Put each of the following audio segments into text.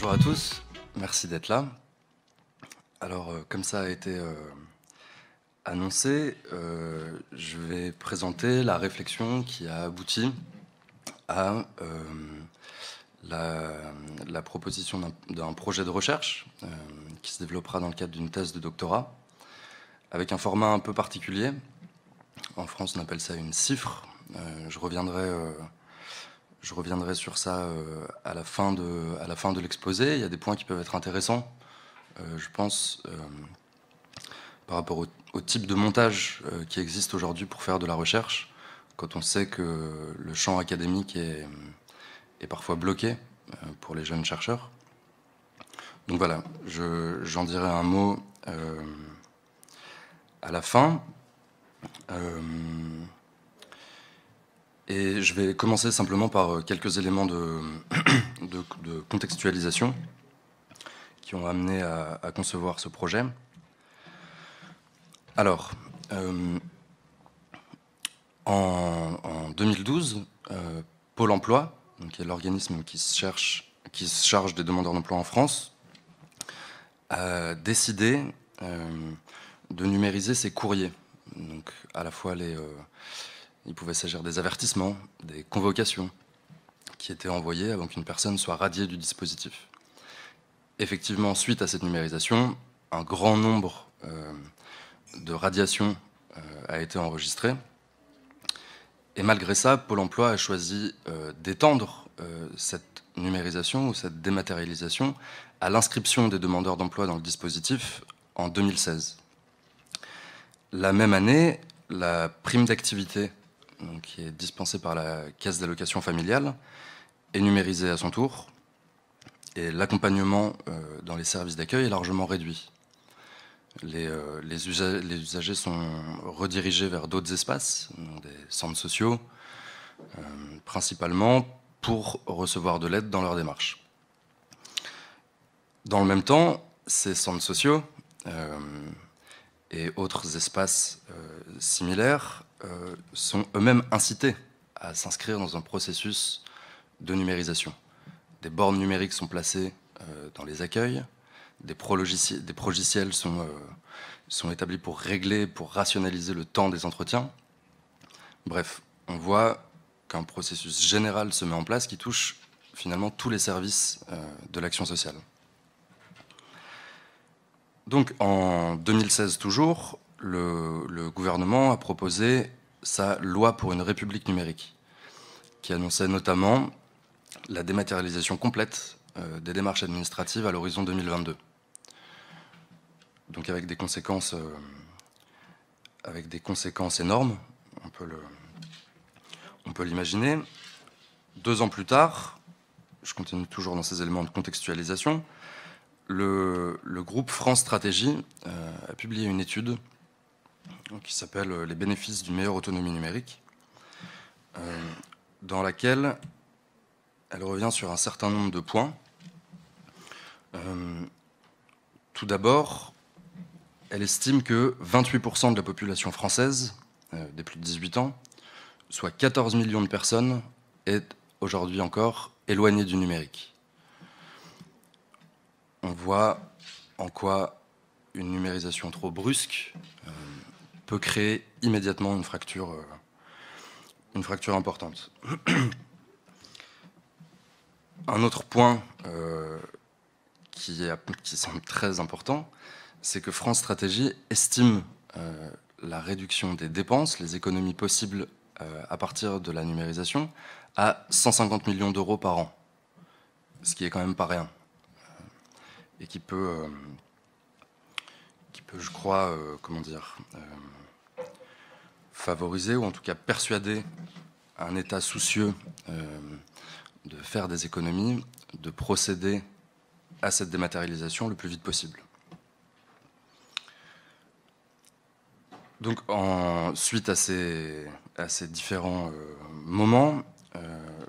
Bonjour à tous, merci d'être là. Alors, comme ça a été annoncé, je vais présenter la réflexion qui a abouti à la proposition d'un projet de recherche qui se développera dans le cadre d'une thèse de doctorat, avec un format un peu particulier. En France, on appelle ça une cifre. Je reviendrai sur ça à la fin de l'exposé. Il y a des points qui peuvent être intéressants, je pense, par rapport au type de montage qui existe aujourd'hui pour faire de la recherche, quand on sait que le champ académique est parfois bloqué pour les jeunes chercheurs. Donc voilà, j'en dirai un mot à la fin. Et je vais commencer simplement par quelques éléments de contextualisation qui ont amené à concevoir ce projet. Alors, en 2012, Pôle emploi, donc qui est l'organisme qui se charge des demandeurs d'emploi en France, a décidé de numériser ses courriers. Donc, à la fois il pouvait s'agir des avertissements, des convocations qui étaient envoyées avant qu'une personne soit radiée du dispositif. Effectivement, suite à cette numérisation, un grand nombre de radiations a été enregistré. Et malgré ça, Pôle emploi a choisi d'étendre cette numérisation ou cette dématérialisation à l'inscription des demandeurs d'emploi dans le dispositif en 2016. La même année, la prime d'activité, qui est dispensée par la Caisse d'allocation familiale, est numérisée à son tour, et l'accompagnement dans les services d'accueil est largement réduit. Les usagers sont redirigés vers d'autres espaces, des centres sociaux, principalement pour recevoir de l'aide dans leur démarche. Dans le même temps, ces centres sociaux et autres espaces similaires sont eux-mêmes incités à s'inscrire dans un processus de numérisation. Des bornes numériques sont placées dans les accueils, des progiciels sont établis pour régler, pour rationaliser le temps des entretiens. Bref, on voit qu'un processus général se met en place qui touche finalement tous les services de l'action sociale. Donc en 2016 toujours, le gouvernement a proposé sa loi pour une république numérique, qui annonçait notamment la dématérialisation complète des démarches administratives à l'horizon 2022. Donc avec des conséquences énormes, on peut l'imaginer. 2 ans plus tard, je continue toujours dans ces éléments de contextualisation, le groupe France Stratégie a publié une étude qui s'appelle « Les bénéfices d'une meilleure autonomie numérique », dans laquelle elle revient sur un certain nombre de points. Tout d'abord, elle estime que 28% de la population française, des plus de 18 ans, soit 14 millions de personnes, est aujourd'hui encore éloignée du numérique. On voit en quoi une numérisation trop brusque peut créer immédiatement une fracture importante. Un autre point qui semble très important, c'est que France Stratégie estime la réduction des dépenses, les économies possibles à partir de la numérisation, à 150 millions d'euros par an, ce qui est quand même pas rien, et qui peut, je crois, favoriser, ou en tout cas persuader un État soucieux de faire des économies, de procéder à cette dématérialisation le plus vite possible. Donc, suite à ces différents moments,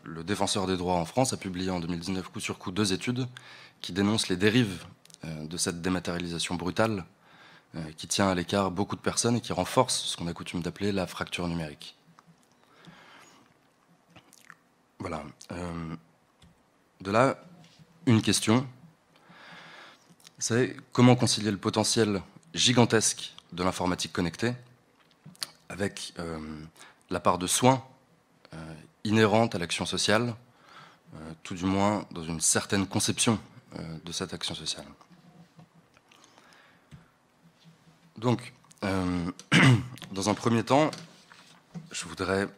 le Défenseur des droits en France a publié en 2019 coup sur coup 2 études qui dénoncent les dérives de cette dématérialisation brutale qui tient à l'écart beaucoup de personnes et qui renforce ce qu'on a coutume d'appeler la fracture numérique. Voilà. De là, une question c'est comment concilier le potentiel gigantesque de l'informatique connectée avec la part de soins inhérente à l'action sociale, tout du moins dans une certaine conception de cette action sociale. Donc, dans un premier temps, je voudrais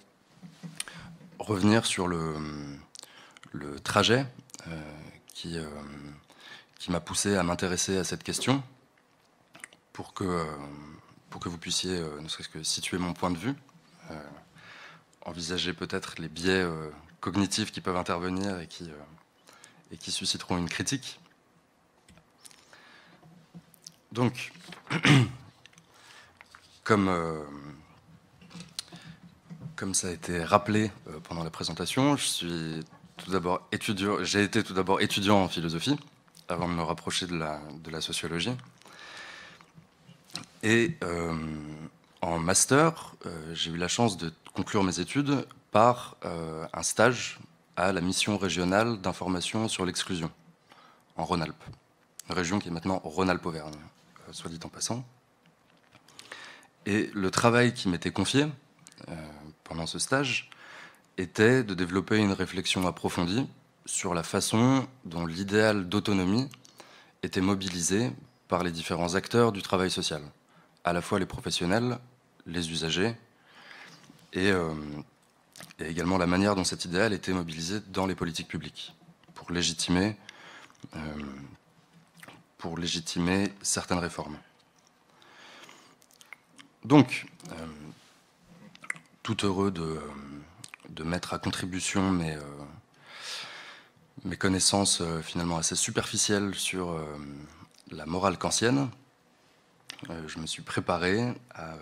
revenir sur le trajet qui m'a poussé à m'intéresser à cette question pour que vous puissiez, ne serait-ce que situer mon point de vue, envisager peut-être les biais cognitifs qui peuvent intervenir et qui susciteront une critique. Donc, comme ça a été rappelé pendant la présentation, j'ai été tout d'abord étudiant en philosophie avant de me rapprocher de la sociologie. Et en master, j'ai eu la chance de conclure mes études par un stage à la mission régionale d'information sur l'exclusion en Rhône-Alpes, une région qui est maintenant Rhône-Alpes-Auvergne, soit dit en passant. Et le travail qui m'était confié pendant ce stage était de développer une réflexion approfondie sur la façon dont l'idéal d'autonomie était mobilisé par les différents acteurs du travail social, à la fois les professionnels, les usagers, et également la manière dont cet idéal était mobilisé dans les politiques publiques, pour légitimer certaines réformes. Donc, tout heureux de mettre à contribution mes connaissances finalement assez superficielles sur la morale kantienne, je me suis préparé à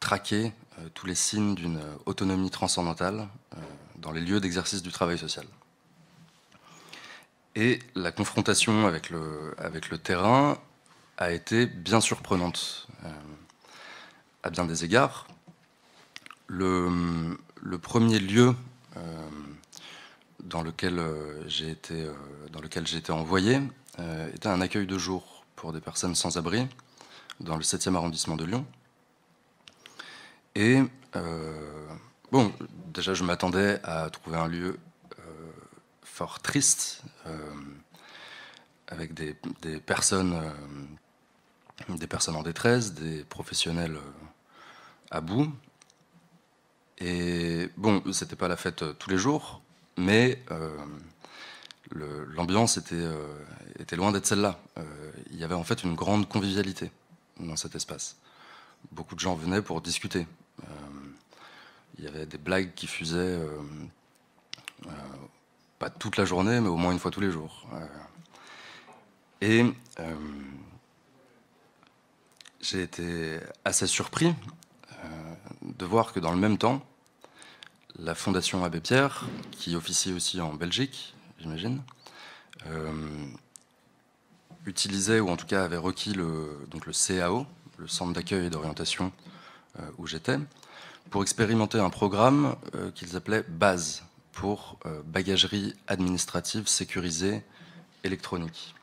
traquer tous les signes d'une autonomie transcendantale dans les lieux d'exercice du travail social. Et la confrontation avec le terrain a été bien surprenante à bien des égards. Le premier lieu dans lequel j'ai été envoyé était un accueil de jour pour des personnes sans abri dans le 7e arrondissement de Lyon. Et bon, déjà je m'attendais à trouver un lieu fort triste, avec des personnes en détresse, des professionnels à bout. Et bon, c'était pas la fête tous les jours, mais l'ambiance était loin d'être celle-là. Il y avait en fait une grande convivialité dans cet espace. Beaucoup de gens venaient pour discuter. Il y avait des blagues qui fusaient, pas toute la journée, mais au moins une fois tous les jours. Et j'ai été assez surpris de voir que dans le même temps, la Fondation Abbé Pierre, qui officie aussi en Belgique, j'imagine, utilisait, ou en tout cas avait requis le CAO, le Centre d'accueil et d'orientation où j'étais, pour expérimenter un programme qu'ils appelaient BASE, pour bagagerie administrative sécurisée électronique.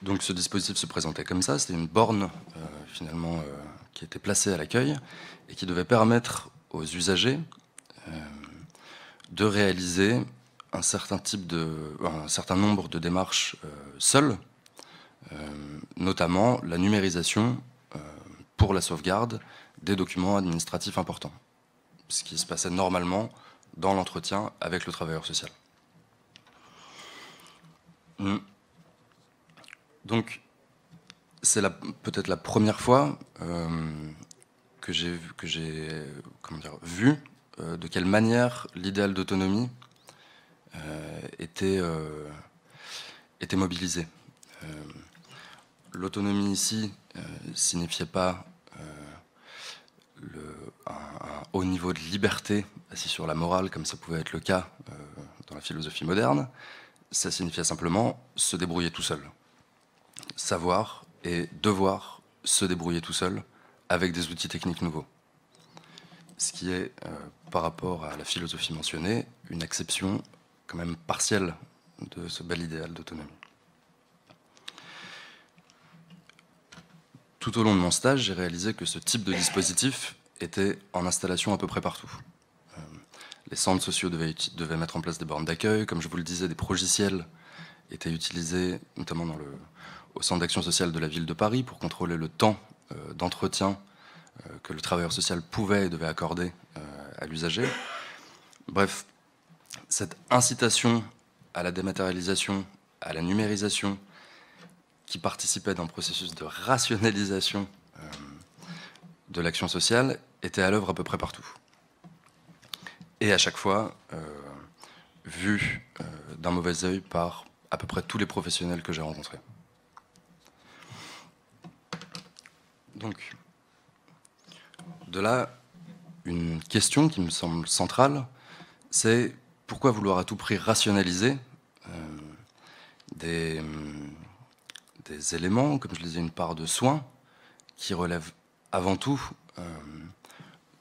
Donc ce dispositif se présentait comme ça, c'était une borne finalement qui était placée à l'accueil et qui devait permettre aux usagers de réaliser un certain nombre de démarches seuls, notamment la numérisation pour la sauvegarde des documents administratifs importants, ce qui se passait normalement dans l'entretien avec le travailleur social. Donc, c'est peut-être la première fois que j'ai vu de quelle manière l'idéal d'autonomie était mobilisé. L'autonomie ici signifiait pas un haut niveau de liberté assis sur la morale, comme ça pouvait être le cas dans la philosophie moderne. Ça signifiait simplement se débrouiller tout seul. Savoir et devoir se débrouiller tout seul avec des outils techniques nouveaux. Ce qui est, par rapport à la philosophie mentionnée, une acception quand même partielle de ce bel idéal d'autonomie. Tout au long de mon stage, j'ai réalisé que ce type de dispositif était en installation à peu près partout. Les centres sociaux devaient mettre en place des bornes d'accueil. Comme je vous le disais, des progiciels étaient utilisés, notamment au centre d'action sociale de la ville de Paris, pour contrôler le temps d'entretien que le travailleur social pouvait et devait accorder à l'usager. Bref, cette incitation à la dématérialisation, à la numérisation, qui participait d'un processus de rationalisation de l'action sociale, était à l'œuvre à peu près partout. Et à chaque fois, vu d'un mauvais œil par à peu près tous les professionnels que j'ai rencontrés. Donc, de là, une question qui me semble centrale, c'est pourquoi vouloir à tout prix rationaliser des éléments, comme je le disais, une part de soin, qui relève avant tout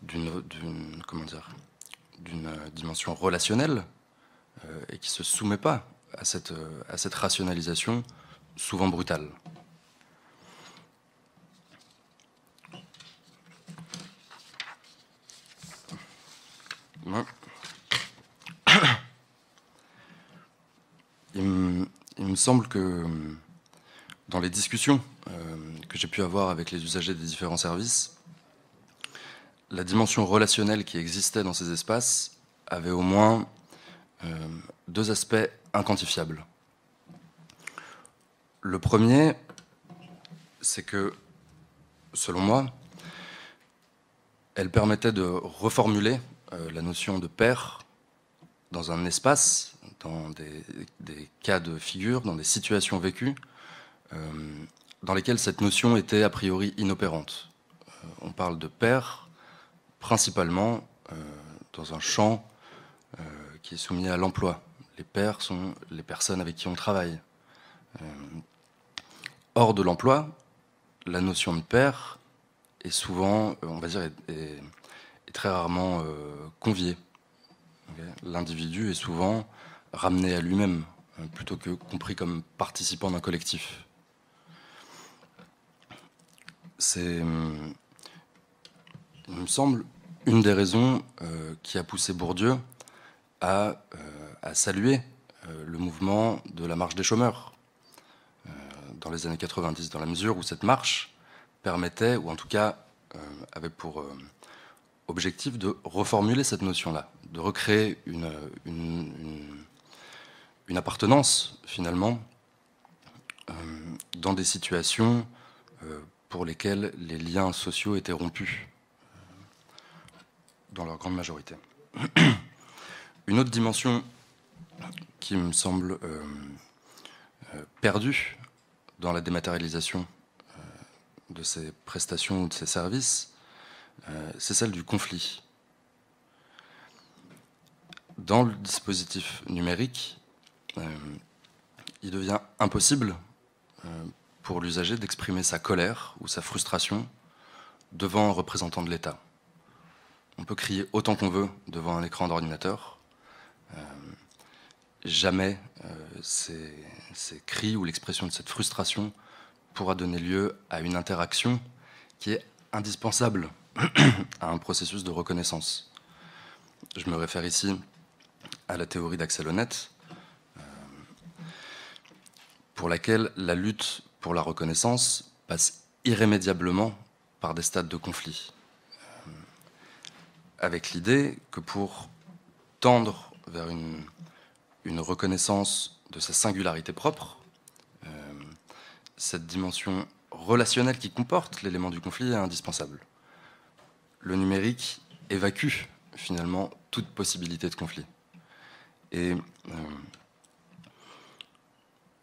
d'une dimension relationnelle et qui ne se soumet pas à cette rationalisation souvent brutale. Ouais. Il me semble que dans les discussions que j'ai pu avoir avec les usagers des différents services, la dimension relationnelle qui existait dans ces espaces avait au moins deux aspects inquantifiables. Le premier, c'est que, selon moi, elle permettait de reformuler la notion de pair dans un espace, dans des cas de figure, dans des situations vécues, dans lesquelles cette notion était a priori inopérante. On parle de pair principalement dans un champ qui est soumis à l'emploi. Les pairs sont les personnes avec qui on travaille. Hors de l'emploi, la notion de pair est souvent, on va dire, est très rarement conviée. Okay. L'individu est souvent ramené à lui-même, plutôt que compris comme participant d'un collectif. C'est, il me semble, une des raisons qui a poussé Bourdieu à saluer le mouvement de la marche des chômeurs dans les années 90, dans la mesure où cette marche permettait, ou en tout cas avait pour objectif de reformuler cette notion-là, de recréer une appartenance, finalement, dans des situations pour lesquelles les liens sociaux étaient rompus, dans leur grande majorité. Une autre dimension qui me semble perdue dans la dématérialisation de ces prestations ou de ces services, c'est celle du conflit. Dans le dispositif numérique, il devient impossible pour l'usager d'exprimer sa colère ou sa frustration devant un représentant de l'État. On peut crier autant qu'on veut devant un écran d'ordinateur. Jamais ces cris ou l'expression de cette frustration pourra donner lieu à une interaction qui est indispensable à un processus de reconnaissance. Je me réfère ici à la théorie d'Axel Honneth, pour laquelle la lutte pour la reconnaissance passe irrémédiablement par des stades de conflit, avec l'idée que pour tendre vers une reconnaissance de sa singularité propre, cette dimension relationnelle qui comporte l'élément du conflit est indispensable. Le numérique évacue finalement toute possibilité de conflit. Et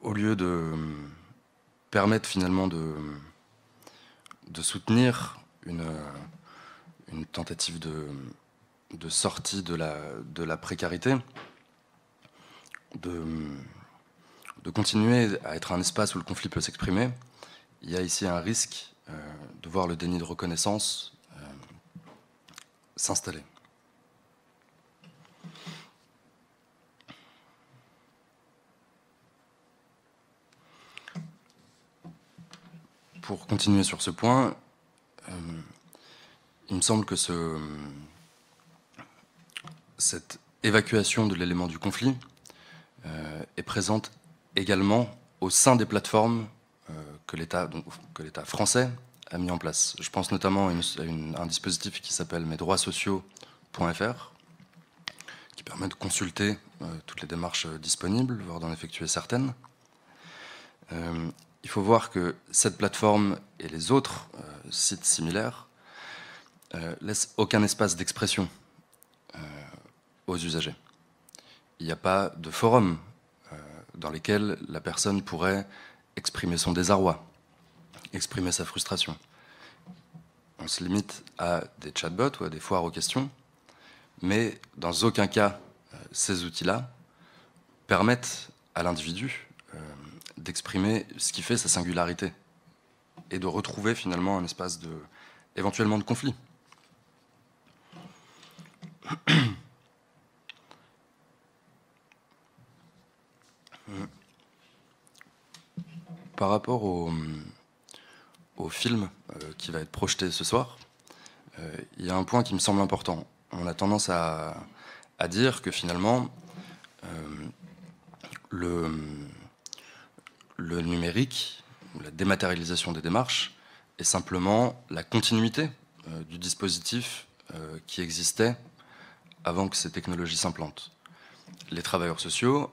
au lieu de permettre finalement de soutenir une tentative de sortie de la précarité, de continuer à être un espace où le conflit peut s'exprimer, il y a ici un risque de voir le déni de reconnaissance s'installer. pour continuer sur ce point, il me semble que cette évacuation de l'élément du conflit est présente également au sein des plateformes que l'État français a mis en place. Je pense notamment à un dispositif qui s'appelle mesdroitssociaux.fr, qui permet de consulter toutes les démarches disponibles, voire d'en effectuer certaines. Il faut voir que cette plateforme et les autres sites similaires laissent aucun espace d'expression aux usagers. Il n'y a pas de forum dans lesquels la personne pourrait exprimer son désarroi, exprimer sa frustration. On se limite à des chatbots ou à des foires aux questions, mais dans aucun cas, ces outils-là permettent à l'individu d'exprimer ce qui fait sa singularité et de retrouver finalement un espace éventuellement de conflit. Par rapport au film qui va être projeté ce soir, il y a un point qui me semble important. On a tendance à dire que finalement, le numérique, ou la dématérialisation des démarches, est simplement la continuité du dispositif qui existait avant que ces technologies s'implantent. Les travailleurs sociaux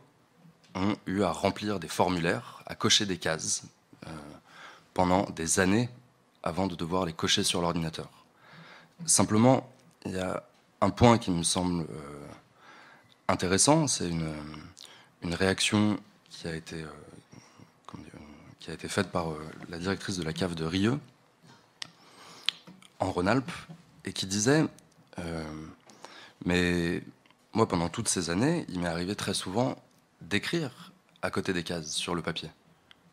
ont eu à remplir des formulaires, à cocher des cases pendant des années avant de devoir les cocher sur l'ordinateur. Simplement, il y a un point qui me semble intéressant, c'est une réaction qui a été faite par la directrice de la cave de Rieux, en Rhône-Alpes, et qui disait mais moi, pendant toutes ces années, il m'est arrivé très souvent d'écrire à côté des cases sur le papier,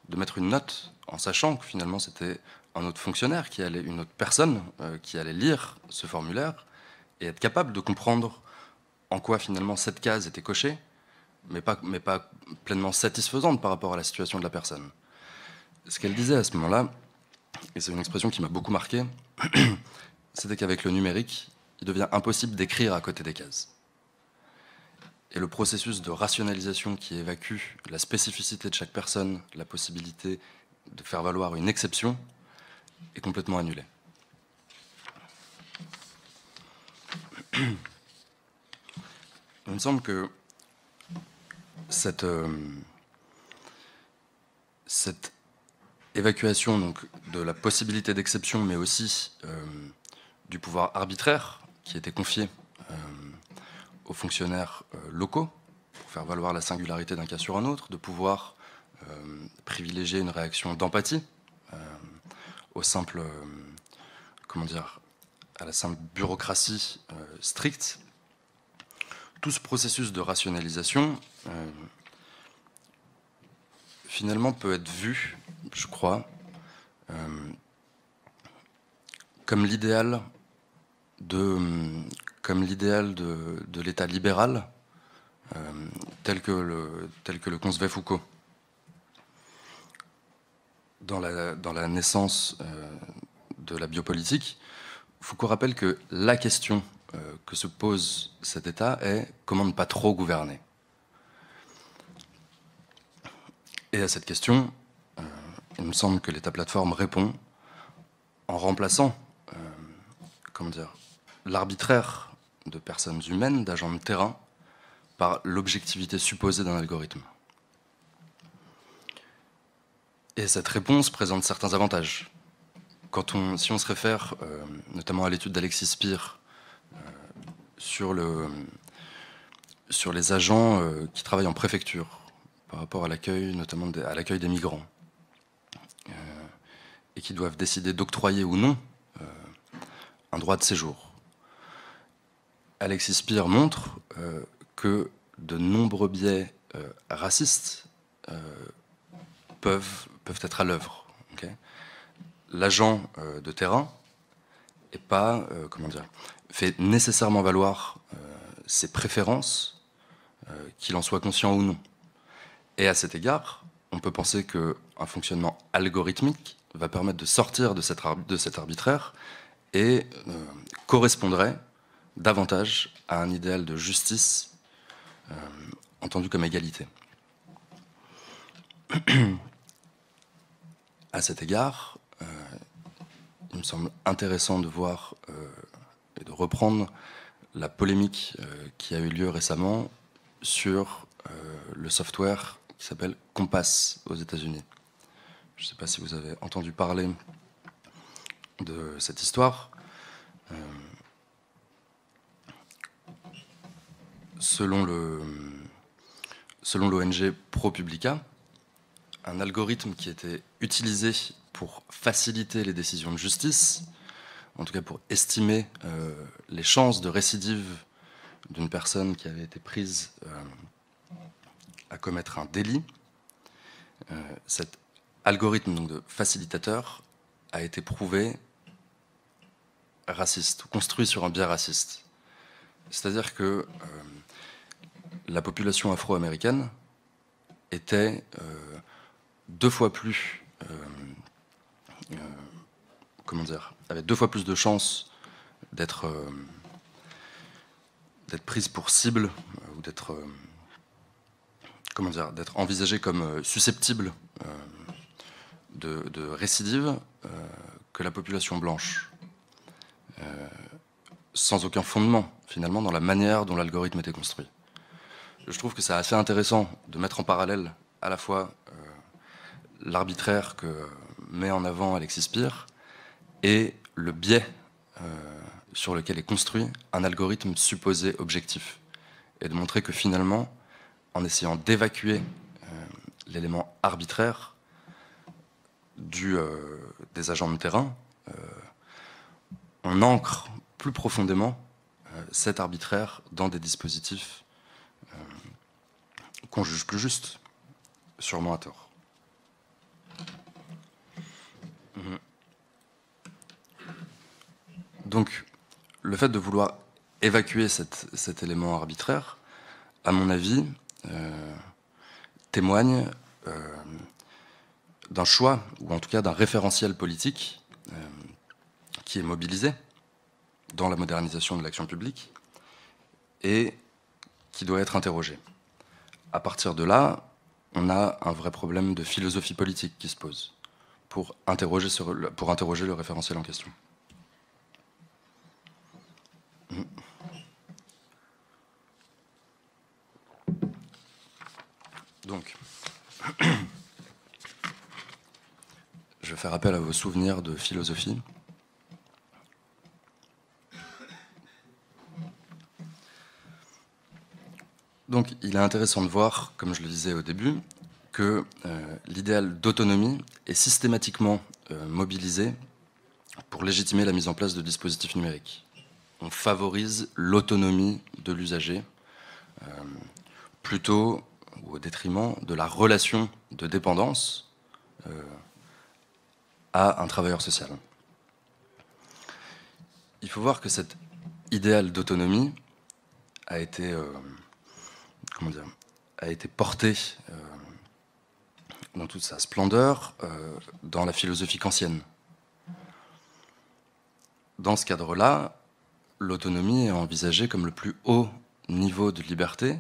de mettre une note en sachant que finalement c'était un autre fonctionnaire, une autre personne qui allait lire ce formulaire et être capable de comprendre en quoi finalement cette case était cochée, mais pas pleinement satisfaisante par rapport à la situation de la personne. Ce qu'elle disait à ce moment-là, et c'est une expression qui m'a beaucoup marqué, c'était qu'avec le numérique, il devient impossible d'écrire à côté des cases. Et le processus de rationalisation qui évacue la spécificité de chaque personne, la possibilité de faire valoir une exception, est complètement annulé. Il me semble que cette évacuation donc, de la possibilité d'exception, mais aussi du pouvoir arbitraire qui était confié aux fonctionnaires locaux pour faire valoir la singularité d'un cas sur un autre, de pouvoir privilégier une réaction d'empathie au simple, à la simple bureaucratie stricte. Tout ce processus de rationalisation finalement peut être vu, je crois, comme l'idéal de l'État libéral tel que le concevait Foucault. Dans la naissance de la biopolitique, Foucault rappelle que la question que se pose cet État est comment ne pas trop gouverner. Et à cette question, il me semble que l'État plateforme répond en remplaçant l'arbitraire de personnes humaines, d'agents de terrain, par l'objectivité supposée d'un algorithme. Et cette réponse présente certains avantages. Si on se réfère notamment à l'étude d'Alexis Spire sur les agents qui travaillent en préfecture par rapport à l'accueil, notamment à l'accueil des migrants, et qui doivent décider d'octroyer ou non un droit de séjour. Alexis Spire montre que de nombreux biais racistes peuvent être à l'œuvre. Okay, l'agent de terrain est pas, fait nécessairement valoir ses préférences, qu'il en soit conscient ou non. Et à cet égard, on peut penser qu'un fonctionnement algorithmique va permettre de sortir de cet arbitraire et correspondrait davantage à un idéal de justice entendu comme égalité. À cet égard, il me semble intéressant de voir et de reprendre la polémique qui a eu lieu récemment sur le software qui s'appelle Compass aux États-Unis. Je ne sais pas si vous avez entendu parler de cette histoire. Selon l'ONG ProPublica, un algorithme qui était utilisé pour faciliter les décisions de justice, en tout cas pour estimer les chances de récidive d'une personne qui avait été prise à commettre un délit, cet algorithme donc, de facilitateur a été prouvé raciste, ou construit sur un biais raciste. C'est-à-dire que la population afro-américaine était deux fois plus, avait deux fois plus de chances d'être prise pour cible ou d'être envisagée comme susceptible de récidive que la population blanche, sans aucun fondement finalement dans la manière dont l'algorithme était construit. Je trouve que c'est assez intéressant de mettre en parallèle à la fois l'arbitraire que met en avant Alexis Spire et le biais sur lequel est construit un algorithme supposé objectif, et de montrer que finalement, en essayant d'évacuer l'élément arbitraire des agents de terrain, on ancre plus profondément cet arbitraire dans des dispositifs qu'on juge plus justes, sûrement à tort. Donc, le fait de vouloir évacuer cet élément arbitraire, à mon avis, témoigne d'un choix, ou en tout cas d'un référentiel politique qui est mobilisé dans la modernisation de l'action publique et qui doit être interrogé. À partir de là, on a un vrai problème de philosophie politique qui se pose pour interroger le référentiel en question. Donc, je vais faire appel à vos souvenirs de philosophie. Donc, il est intéressant de voir, comme je le disais au début, que l'idéal d'autonomie est systématiquement mobilisé pour légitimer la mise en place de dispositifs numériques. On favorise l'autonomie de l'usager plutôt ou au détriment de la relation de dépendance à un travailleur social. Il faut voir que cet idéal d'autonomie a été porté dans toute sa splendeur dans la philosophie kantienne. Dans ce cadre-là, l'autonomie est envisagée comme le plus haut niveau de liberté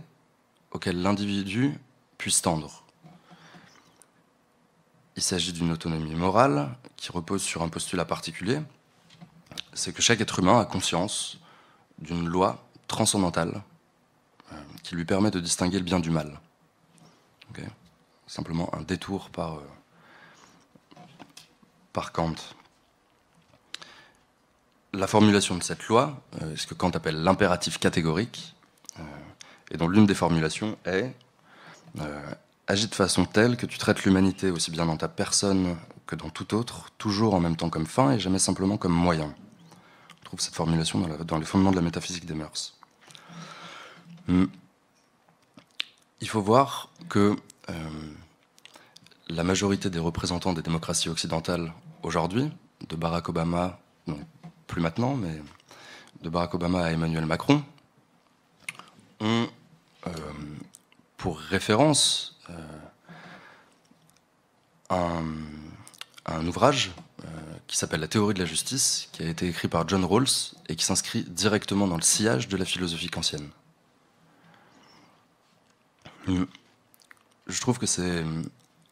auquel l'individu puisse tendre. Il s'agit d'une autonomie morale qui repose sur un postulat particulier, c'est que chaque être humain a conscience d'une loi transcendantale qui lui permet de distinguer le bien du mal. Okay. Simplement un détour par Kant. La formulation de cette loi, ce que Kant appelle l'impératif catégorique, et dont l'une des formulations est agis de façon telle que tu traites l'humanité aussi bien dans ta personne que dans tout autre, toujours en même temps comme fin et jamais simplement comme moyen. On trouve cette formulation dans les fondements de la métaphysique des mœurs. Il faut voir que la majorité des représentants des démocraties occidentales aujourd'hui, de Barack Obama, non plus maintenant, mais de Barack Obama à Emmanuel Macron, ont pour référence un un ouvrage qui s'appelle La théorie de la justice, qui a été écrit par John Rawls et qui s'inscrit directement dans le sillage de la philosophie kantienne. Je trouve que c'est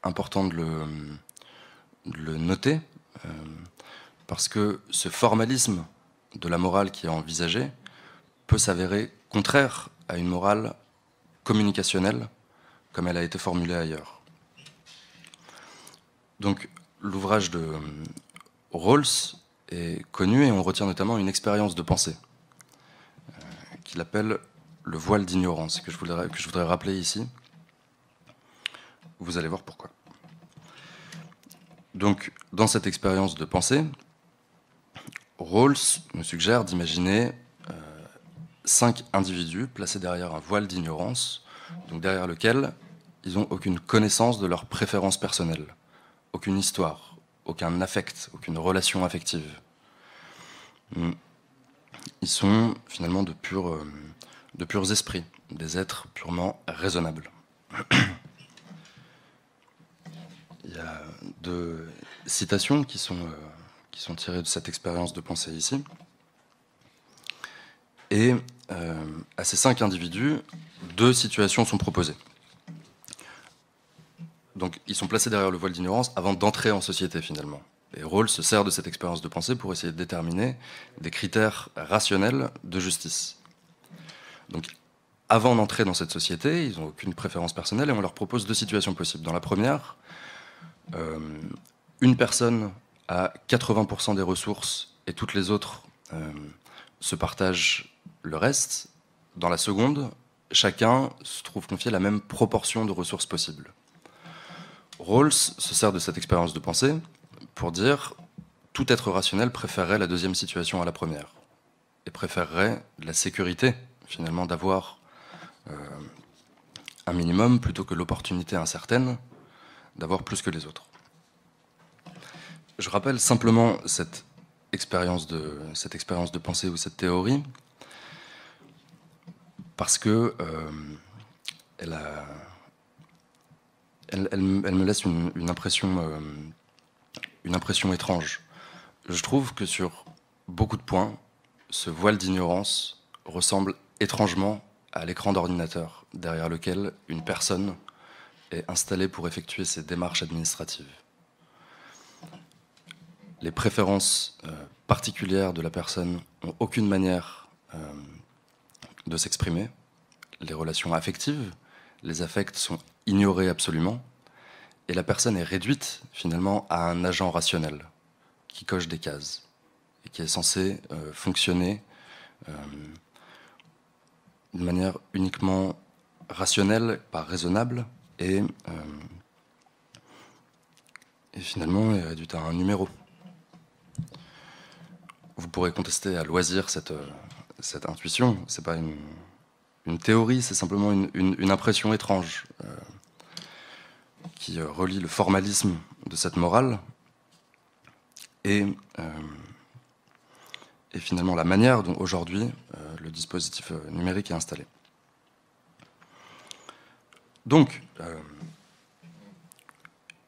important de le noter, parce que ce formalisme de la morale qui est envisagé peut s'avérer contraire à une morale communicationnelle comme elle a été formulée ailleurs. Donc l'ouvrage de Rawls est connu et on retient notamment une expérience de pensée qu'il appelle le voile d'ignorance, que je voudrais rappeler ici. Vous allez voir pourquoi. Donc, dans cette expérience de pensée, Rawls nous suggère d'imaginer 5 individus placés derrière un voile d'ignorance, donc derrière lequel ils n'ont aucune connaissance de leurs préférences personnelles, aucune histoire, aucun affect, aucune relation affective. Ils sont finalement de purs esprits, des êtres purement raisonnables. Il y a 2 citations qui sont tirées de cette expérience de pensée ici. Et à ces 5 individus, 2 situations sont proposées. Donc ils sont placés derrière le voile d'ignorance avant d'entrer en société finalement. Et Rawls se sert de cette expérience de pensée pour essayer de déterminer des critères rationnels de justice. Donc avant d'entrer dans cette société, ils n'ont aucune préférence personnelle et on leur propose 2 situations possibles. Dans la première, une personne a 80% des ressources et toutes les autres se partagent le reste. Dans la seconde, chacun se trouve confié la même proportion de ressources possibles. Rawls se sert de cette expérience de pensée pour dire tout être rationnel préférerait la deuxième situation à la première et préférerait la sécurité finalement d'avoir un minimum plutôt que l'opportunité incertaine d'avoir plus que les autres. Je rappelle simplement cette expérience de pensée ou cette théorie parce que elle me laisse une impression étrange. Je trouve que sur beaucoup de points, ce voile d'ignorance ressemble étrangement à l'écran d'ordinateur derrière lequel une personne est installée pour effectuer ses démarches administratives. Les préférences particulières de la personne n'ont aucune manière de s'exprimer. Les relations affectives, les affects sont ignorés absolument. Et la personne est réduite finalement à un agent rationnel qui coche des cases et qui est censé fonctionner de manière uniquement rationnelle, pas raisonnable, et finalement est réduite à un numéro. Vous pourrez contester à loisir cette intuition. C'est pas une théorie, c'est simplement une impression étrange qui relie le formalisme de cette morale et finalement la manière dont aujourd'hui le dispositif numérique est installé. Donc,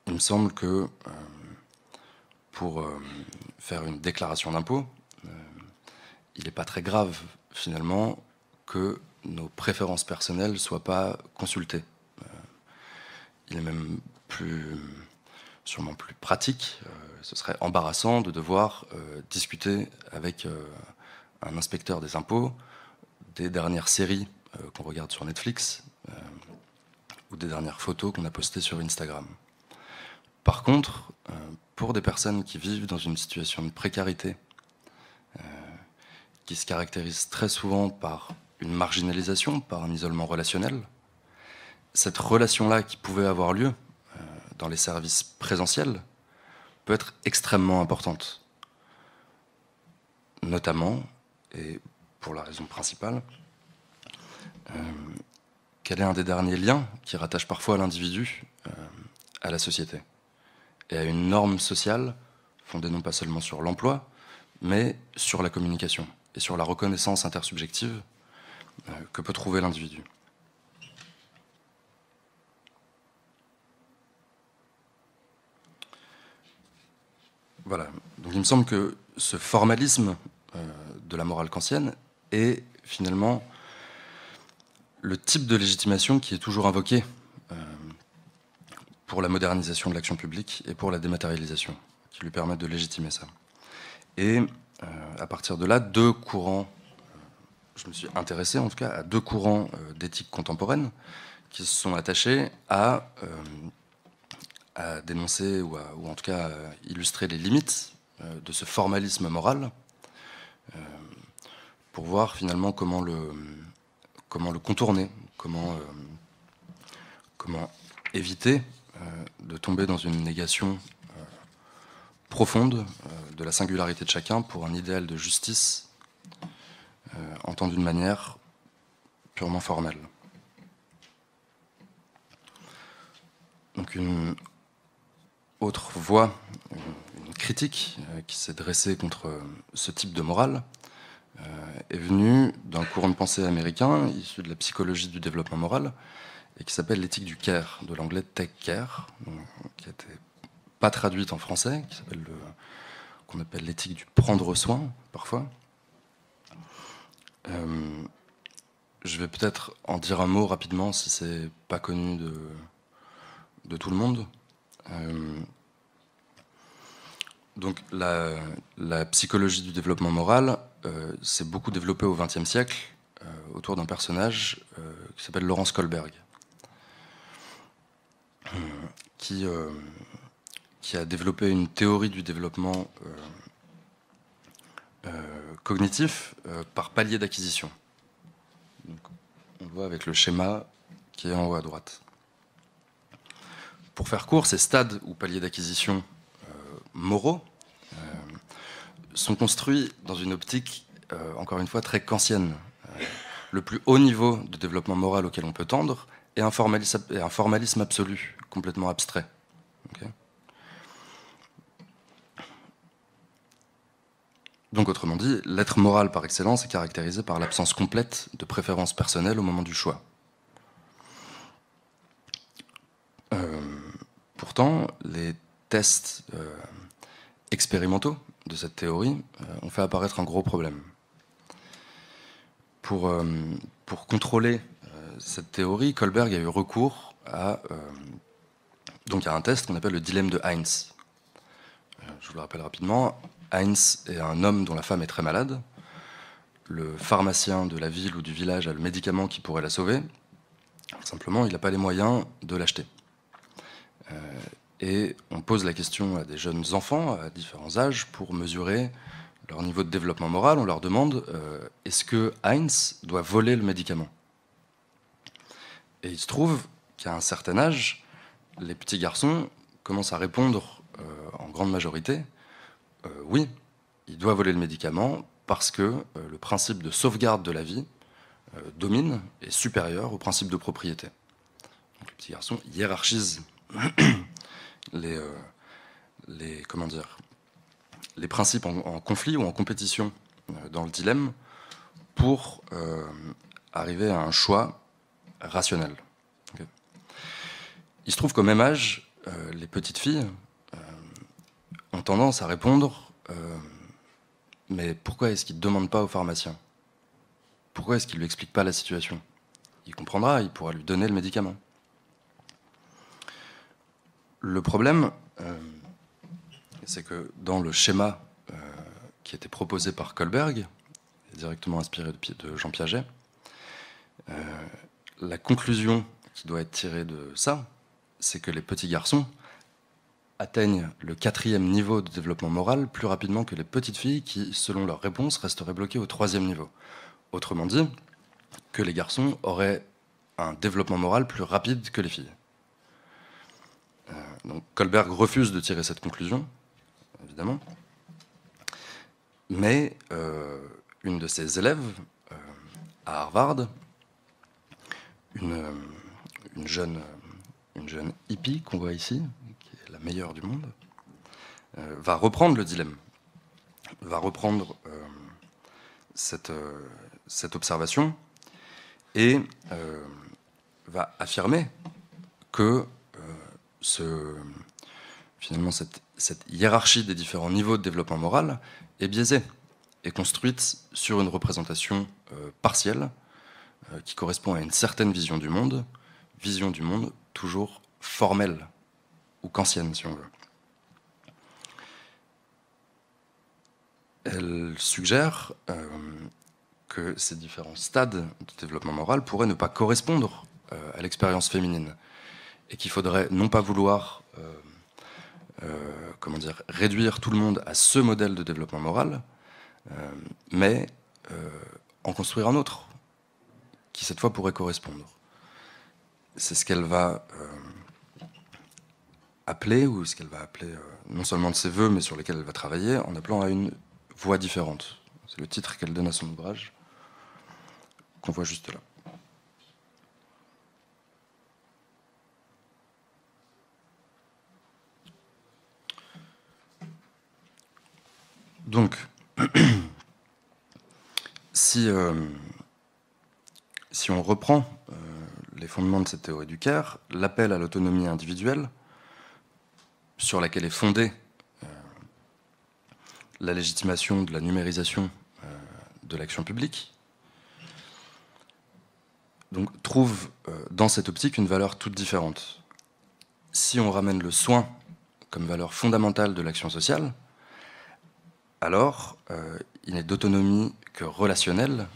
il me semble que pour faire une déclaration d'impôt, il n'est pas très grave finalement que nos préférences personnelles ne soient pas consultées. Il est même sûrement plus pratique, ce serait embarrassant de devoir discuter avec un inspecteur des impôts des dernières séries qu'on regarde sur Netflix ou des dernières photos qu'on a postées sur Instagram. Par contre, pour des personnes qui vivent dans une situation de précarité, qui se caractérise très souvent par une marginalisation, par un isolement relationnel, cette relation-là qui pouvait avoir lieu dans les services présentiels peut être extrêmement importante. Notamment, et pour la raison principale, qu'elle est un des derniers liens qui rattache parfois l'individu à la société et à une norme sociale fondée non pas seulement sur l'emploi, mais sur la communication et sur la reconnaissance intersubjective que peut trouver l'individu. Voilà. Donc il me semble que ce formalisme de la morale kantienne est finalement le type de légitimation qui est toujours invoqué pour la modernisation de l'action publique et pour la dématérialisation, qui lui permettent de légitimer ça. Et à partir de là, deux courants, je me suis intéressé en tout cas à deux courants d'éthique contemporaine qui se sont attachés à dénoncer ou en tout cas à illustrer les limites de ce formalisme moral pour voir finalement comment le contourner, comment éviter de tomber dans une négation profonde de la singularité de chacun pour un idéal de justice entendu d'une manière purement formelle. Donc une autre voie, une critique qui s'est dressée contre ce type de morale est venue d'un courant de pensée américain issu de la psychologie du développement moral et qui s'appelle l'éthique du care, de l'anglais take care, qui n'était pas traduite en français, qu'on appelle l'éthique du prendre soin parfois. Je vais peut-être en dire un mot rapidement si c'est pas connu de tout le monde. Donc la psychologie du développement moral s'est beaucoup développée au XXe siècle autour d'un personnage qui s'appelle Lawrence Kohlberg, qui a développé une théorie du développement cognitif par palier d'acquisition. Donc, on le voit avec le schéma qui est en haut à droite. Pour faire court, ces stades ou paliers d'acquisition moraux sont construits dans une optique, encore une fois, très kantienne. Le plus haut niveau de développement moral auquel on peut tendre est un formalisme absolu, complètement abstrait. Okay. Donc, autrement dit, l'être moral par excellence est caractérisé par l'absence complète de préférences personnelles au moment du choix. Pourtant, les tests expérimentaux de cette théorie ont fait apparaître un gros problème. Pour contrôler cette théorie, Kohlberg a eu recours à un test qu'on appelle le dilemme de Heinz. Je vous le rappelle rapidement. Heinz est un homme dont la femme est très malade. Le pharmacien de la ville ou du village a le médicament qui pourrait la sauver. Simplement, il n'a pas les moyens de l'acheter. Et on pose la question à des jeunes enfants à différents âges pour mesurer leur niveau de développement moral. On leur demande est-ce que Heinz doit voler le médicament? Et il se trouve qu'à un certain âge, les petits garçons commencent à répondre en grande majorité oui, il doit voler le médicament parce que le principe de sauvegarde de la vie domine et est supérieur au principe de propriété. Donc, les petits garçons hiérarchisent les principes en conflit ou en compétition dans le dilemme pour arriver à un choix rationnel. Okay. Il se trouve qu'au même âge, les petites filles ont tendance à répondre mais pourquoi est-ce qu'il ne demande pas au pharmacien? Pourquoi est-ce qu'il ne lui explique pas la situation? Il comprendra, il pourra lui donner le médicament. Le problème, c'est que dans le schéma qui était proposé par Kohlberg, directement inspiré de Jean Piaget, la conclusion qui doit être tirée de ça, c'est que les petits garçons atteignent le 4e niveau de développement moral plus rapidement que les petites filles qui, selon leur réponse, resteraient bloquées au 3e niveau. Autrement dit, que les garçons auraient un développement moral plus rapide que les filles. Donc Kohlberg refuse de tirer cette conclusion, évidemment, mais une de ses élèves à Harvard, une jeune hippie qu'on voit ici, qui est la meilleure du monde, va reprendre le dilemme, va reprendre cette observation et va affirmer que finalement cette cette hiérarchie des différents niveaux de développement moral est biaisée et construite sur une représentation partielle qui correspond à une certaine vision du monde toujours formelle ou kantienne, si on veut. Elle suggère que ces différents stades de développement moral pourraient ne pas correspondre à l'expérience féminine et qu'il faudrait non pas vouloir réduire tout le monde à ce modèle de développement moral, mais en construire un autre qui cette fois pourrait correspondre. C'est ce qu'elle va appeler, ou ce qu'elle va appeler non seulement de ses voeux, mais sur lesquels elle va travailler, en appelant à une voie différente. C'est le titre qu'elle donne à son ouvrage, qu'on voit juste là. Donc, si on reprend les fondements de cette théorie du Caire, l'appel à l'autonomie individuelle, sur laquelle est fondée la légitimation de la numérisation de l'action publique, donc, trouve dans cette optique une valeur toute différente. Si on ramène le soin comme valeur fondamentale de l'action sociale, alors il n'est d'autonomie que relationnelle,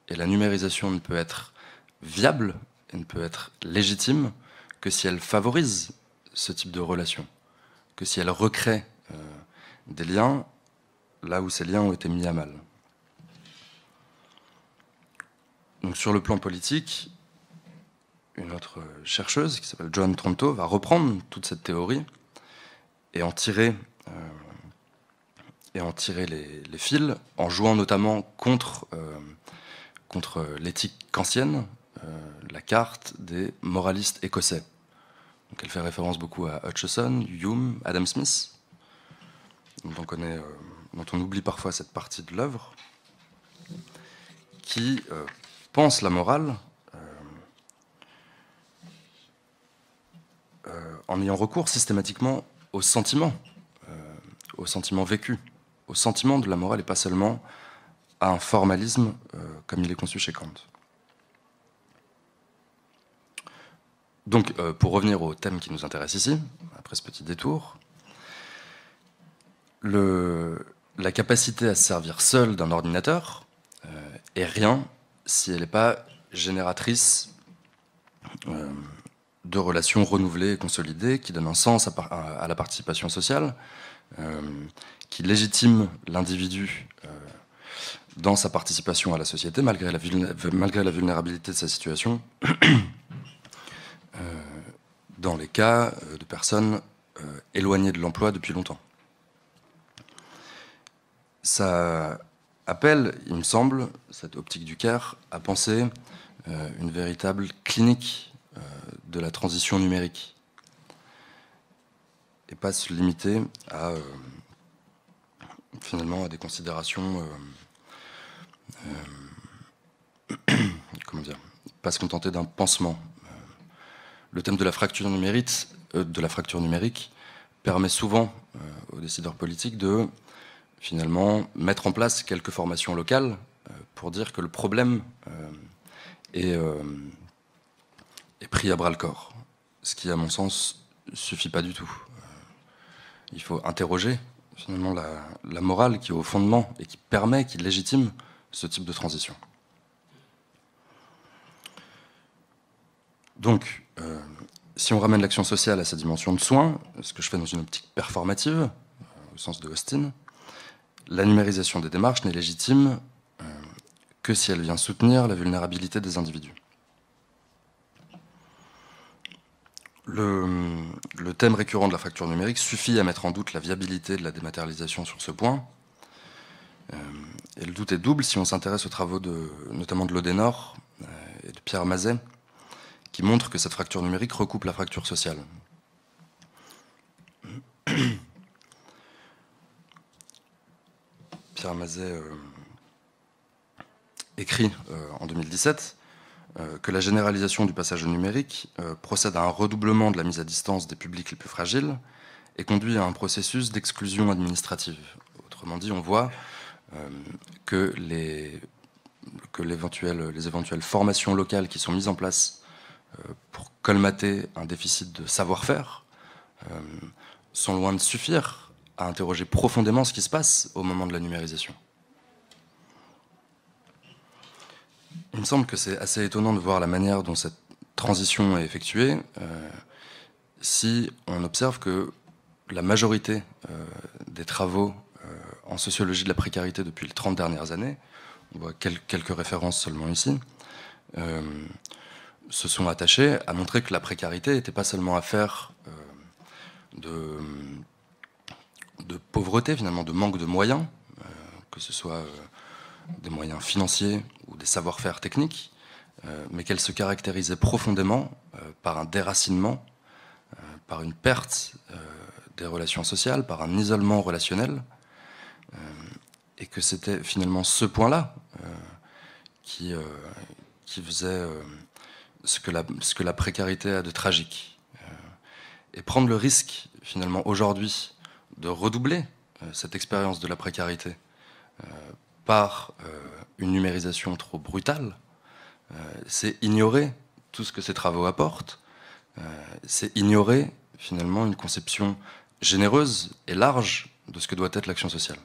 et la numérisation ne peut être viable et ne peut être légitime que si elle favorise ce type de relation, que si elle recrée des liens là où ces liens ont été mis à mal. Donc, sur le plan politique, une autre chercheuse qui s'appelle Joan Tronto va reprendre toute cette théorie et en tirer les fils, en jouant notamment contre l'éthique kantienne, la carte des moralistes écossais. Donc, elle fait référence beaucoup à Hutcheson, Hume, Adam Smith, dont on oublie parfois cette partie de l'œuvre, qui pense la morale en ayant recours systématiquement au sentiment vécu, au sentiment de la morale et pas seulement à un formalisme comme il est conçu chez Kant. Donc, pour revenir au thème qui nous intéresse ici, après ce petit détour, la capacité à se servir seule d'un ordinateur est rien si elle n'est pas génératrice de relations renouvelées et consolidées qui donnent un sens à la participation sociale, qui légitime l'individu dans sa participation à la société malgré la vulnérabilité de sa situation, dans les cas de personnes éloignées de l'emploi depuis longtemps. Ça appelle, il me semble, cette optique du Caire, à penser une véritable clinique de la transition numérique et pas se limiter à finalement à des considérations pas se contenter d'un pansement. Le thème de la fracture numérique permet souvent aux décideurs politiques de finalement mettre en place quelques formations locales pour dire que le problème est pris à bras-le-corps. Ce qui, à mon sens, ne suffit pas du tout. Il faut interroger finalement la morale qui est au fondement et qui permet, qui légitime ce type de transition. Donc, si on ramène l'action sociale à sa dimension de soin, ce que je fais dans une optique performative, au sens de Austin, la numérisation des démarches n'est légitime que si elle vient soutenir la vulnérabilité des individus. Le thème récurrent de la fracture numérique suffit à mettre en doute la viabilité de la dématérialisation sur ce point. Et le doute est double si on s'intéresse aux travaux notamment de l'Odenor et de Pierre Mazet, qui montrent que cette fracture numérique recoupe la fracture sociale. Pierre Mazet écrit en 2017 que la généralisation du passage au numérique procède à un redoublement de la mise à distance des publics les plus fragiles et conduit à un processus d'exclusion administrative. Autrement dit, on voit que les éventuelles formations locales qui sont mises en place pour colmater un déficit de savoir-faire sont loin de suffire à interroger profondément ce qui se passe au moment de la numérisation. Il me semble que c'est assez étonnant de voir la manière dont cette transition est effectuée si on observe que la majorité des travaux en sociologie de la précarité depuis les 30 dernières années, on voit quelques références seulement ici, se sont attachés à montrer que la précarité n'était pas seulement affaire de pauvreté, finalement, de manque de moyens, que ce soit des moyens financiers ou des savoir-faire techniques, mais qu'elle se caractérisait profondément par un déracinement, par une perte des relations sociales, par un isolement relationnel, et que c'était finalement ce point-là qui faisait ce que la précarité a de tragique. Et prendre le risque, finalement, aujourd'hui, de redoubler cette expérience de la précarité par une numérisation trop brutale, c'est ignorer tout ce que ces travaux apportent, c'est ignorer, finalement, une conception généreuse et large de ce que doit être l'action sociale.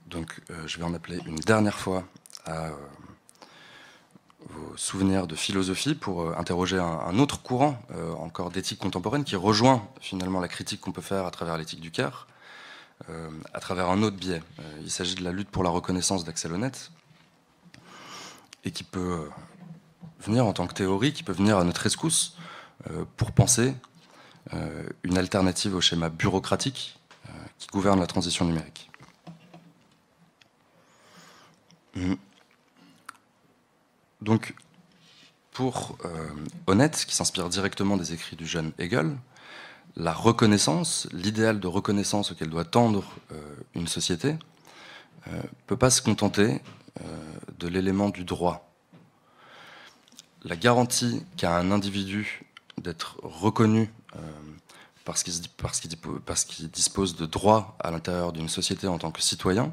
Donc, je vais en appeler une dernière fois à vos souvenirs de philosophie pour interroger un autre courant encore d'éthique contemporaine qui rejoint finalement la critique qu'on peut faire à travers l'éthique du Caire, à travers un autre biais. Il s'agit de la lutte pour la reconnaissance d'Axel Honneth, et qui peut venir en tant que théorie, qui peut venir à notre rescousse pour penser une alternative au schéma bureaucratique qui gouverne la transition numérique. Donc, pour Honneth, qui s'inspire directement des écrits du jeune Hegel, la reconnaissance, l'idéal de reconnaissance auquel doit tendre une société, ne peut pas se contenter de l'élément du droit. La garantie qu'a un individu d'être reconnu parce qu'il dispose de droits à l'intérieur d'une société en tant que citoyen, ne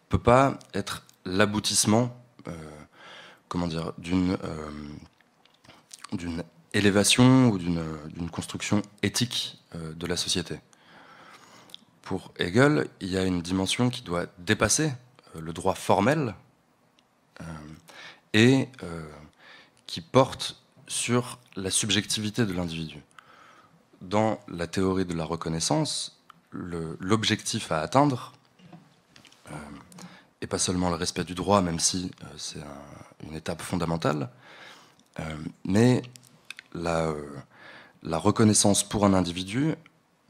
peut pas être l'aboutissement d'une élévation ou d'une construction éthique de la société. Pour Hegel, il y a une dimension qui doit dépasser le droit formel et qui porte sur la subjectivité de l'individu. Dans la théorie de la reconnaissance, l'objectif à atteindre, et pas seulement le respect du droit, même si c'est une étape fondamentale, mais la reconnaissance pour un individu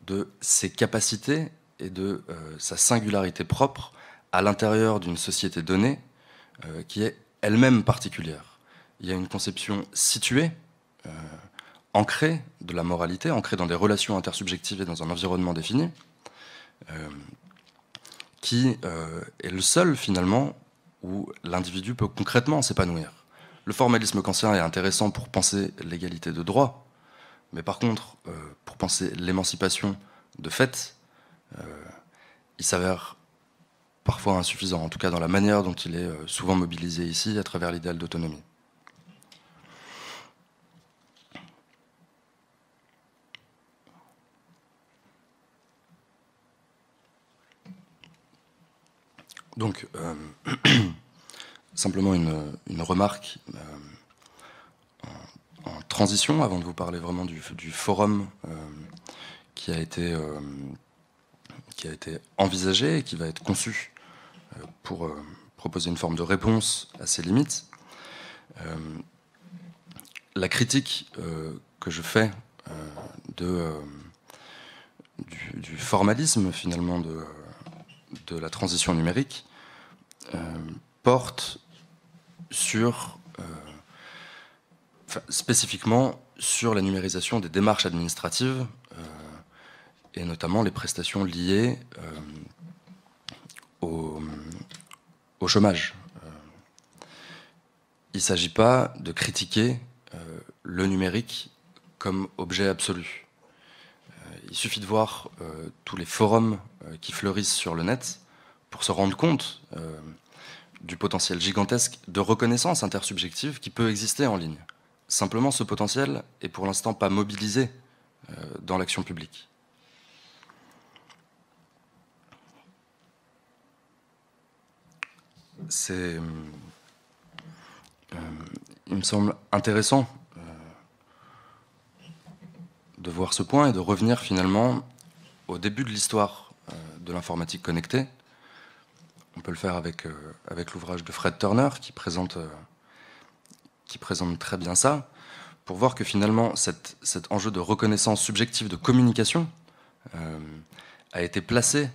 de ses capacités et de sa singularité propre à l'intérieur d'une société donnée qui est elle-même particulière. Il y a une conception située, ancrée de la moralité, ancrée dans des relations intersubjectives et dans un environnement défini, qui est le seul, finalement, où l'individu peut concrètement s'épanouir. Le formalisme kantien est intéressant pour penser l'égalité de droit, mais par contre, pour penser l'émancipation de fait, il s'avère parfois insuffisant, en tout cas dans la manière dont il est souvent mobilisé ici, à travers l'idéal d'autonomie. Donc, simplement une remarque en transition, avant de vous parler vraiment du forum qui a été envisagé et qui va être conçu pour proposer une forme de réponse à ces limites. La critique que je fais du formalisme, finalement, de la transition numérique porte sur, spécifiquement sur la numérisation des démarches administratives et notamment les prestations liées au chômage. Il ne s'agit pas de critiquer le numérique comme objet absolu. Il suffit de voir tous les forums qui fleurissent sur le net pour se rendre compte du potentiel gigantesque de reconnaissance intersubjective qui peut exister en ligne. Simplement, ce potentiel est pour l'instant pas mobilisé dans l'action publique. Il me semble intéressant de voir ce point et de revenir finalement au début de l'histoire de l'informatique connectée. On peut le faire avec l'ouvrage de Fred Turner qui présente très bien ça, pour voir que finalement cet enjeu de reconnaissance subjective de communication a été placé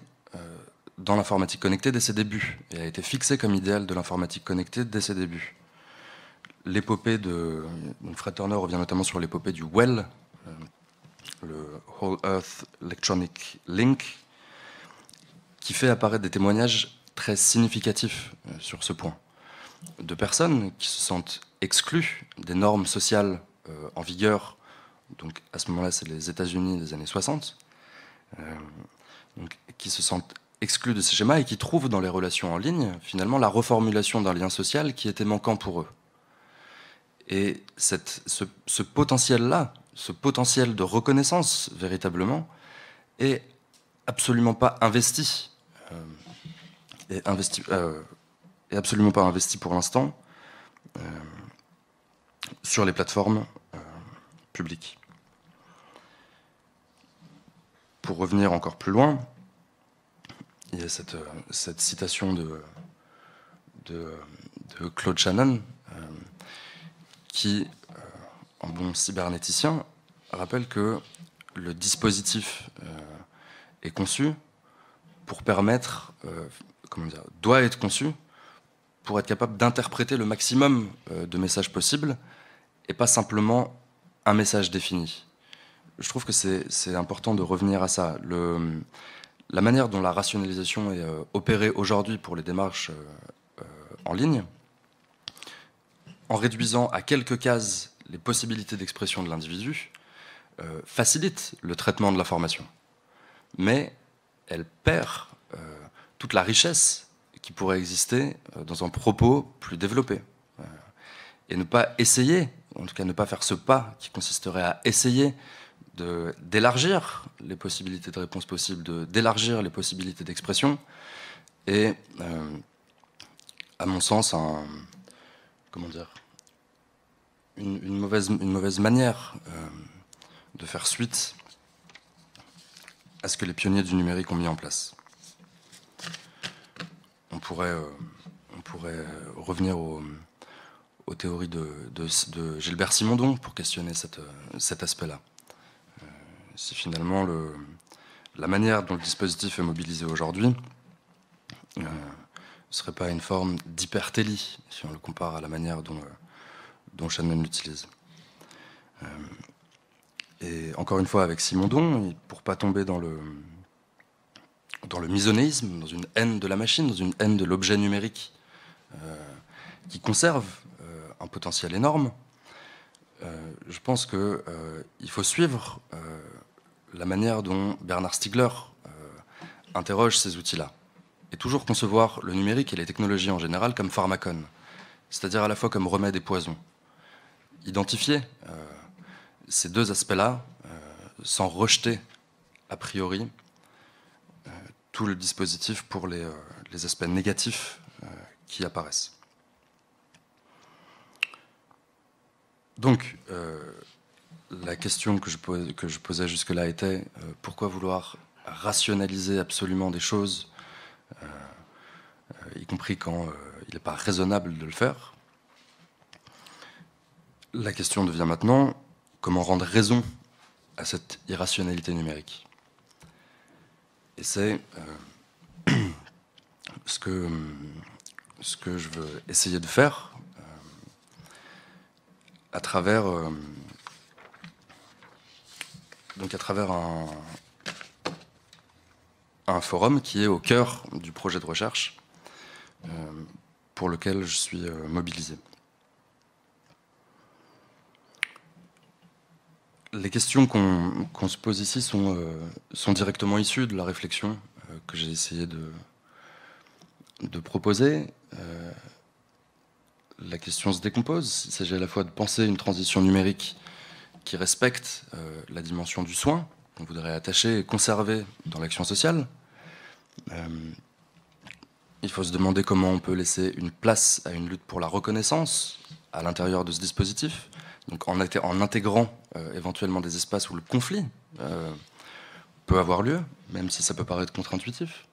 dans l'informatique connectée dès ses débuts et a été fixé comme idéal de l'informatique connectée dès ses débuts. L'épopée donc Fred Turner revient notamment sur l'épopée du WELL, le Whole Earth Electronic Link, qui fait apparaître des témoignages très significatifs sur ce point, de personnes qui se sentent exclues des normes sociales en vigueur. Donc à ce moment-là, c'est les États-Unis des années 60, donc, qui se sentent exclus de ces schémas et qui trouvent dans les relations en ligne, finalement, la reformulation d'un lien social qui était manquant pour eux. Et ce potentiel-là, ce potentiel de reconnaissance, véritablement, est absolument pas investi. Et absolument pas investi pour l'instant sur les plateformes publiques. Pour revenir encore plus loin, il y a cette citation de Claude Shannon qui, en bon cybernéticien, rappelle que le dispositif est conçu pour permettre, doit être conçu pour être capable d'interpréter le maximum de messages possibles et pas simplement un message défini. Je trouve que c'est important de revenir à ça. La manière dont la rationalisation est opérée aujourd'hui pour les démarches en ligne, en réduisant à quelques cases les possibilités d'expression de l'individu, facilite le traitement de l'information. Mais elle perd toute la richesse qui pourrait exister dans un propos plus développé. Et ne pas essayer, en tout cas ne pas faire ce pas qui consisterait à essayer d'élargir les possibilités de réponse possibles, d'élargir les possibilités d'expression, et à mon sens une mauvaise manière de faire suite à ce que les pionniers du numérique ont mis en place. On pourrait revenir aux théories de Gilbert Simondon pour questionner cet aspect-là. C'est finalement la manière dont le dispositif est mobilisé aujourd'hui ne serait pas une forme d'hypertélie, si on le compare à la manière dont Shannon l'utilise. Et encore une fois, avec Simondon, pour ne pas tomber dans le misonéisme, dans une haine de la machine, dans une haine de l'objet numérique qui conserve un potentiel énorme, je pense qu'il faut suivre la manière dont Bernard Stiegler interroge ces outils-là. Et toujours concevoir le numérique et les technologies en général comme pharmacone, c'est-à-dire à la fois comme remède et poison. Identifier ces deux aspects-là sans rejeter a priori tout le dispositif pour les aspects négatifs qui apparaissent. Donc, la question que je posais jusque-là était pourquoi vouloir rationaliser absolument des choses, y compris quand il n'est pas raisonnable de le faire. La question devient maintenant comment rendre raison à cette irrationalité numérique. Et c'est ce que je veux essayer de faire à travers un forum qui est au cœur du projet de recherche pour lequel je suis mobilisé. Les questions qu'on se pose ici sont directement issues de la réflexion que j'ai essayé de proposer. La question se décompose. Il s'agit à la fois de penser une transition numérique qui respecte la dimension du soin, qu'on voudrait attacher et conserver dans l'action sociale. Il faut se demander comment on peut laisser une place à une lutte pour la reconnaissance à l'intérieur de ce dispositif, donc en intégrant éventuellement des espaces où le conflit peut avoir lieu, même si ça peut paraître contre-intuitif.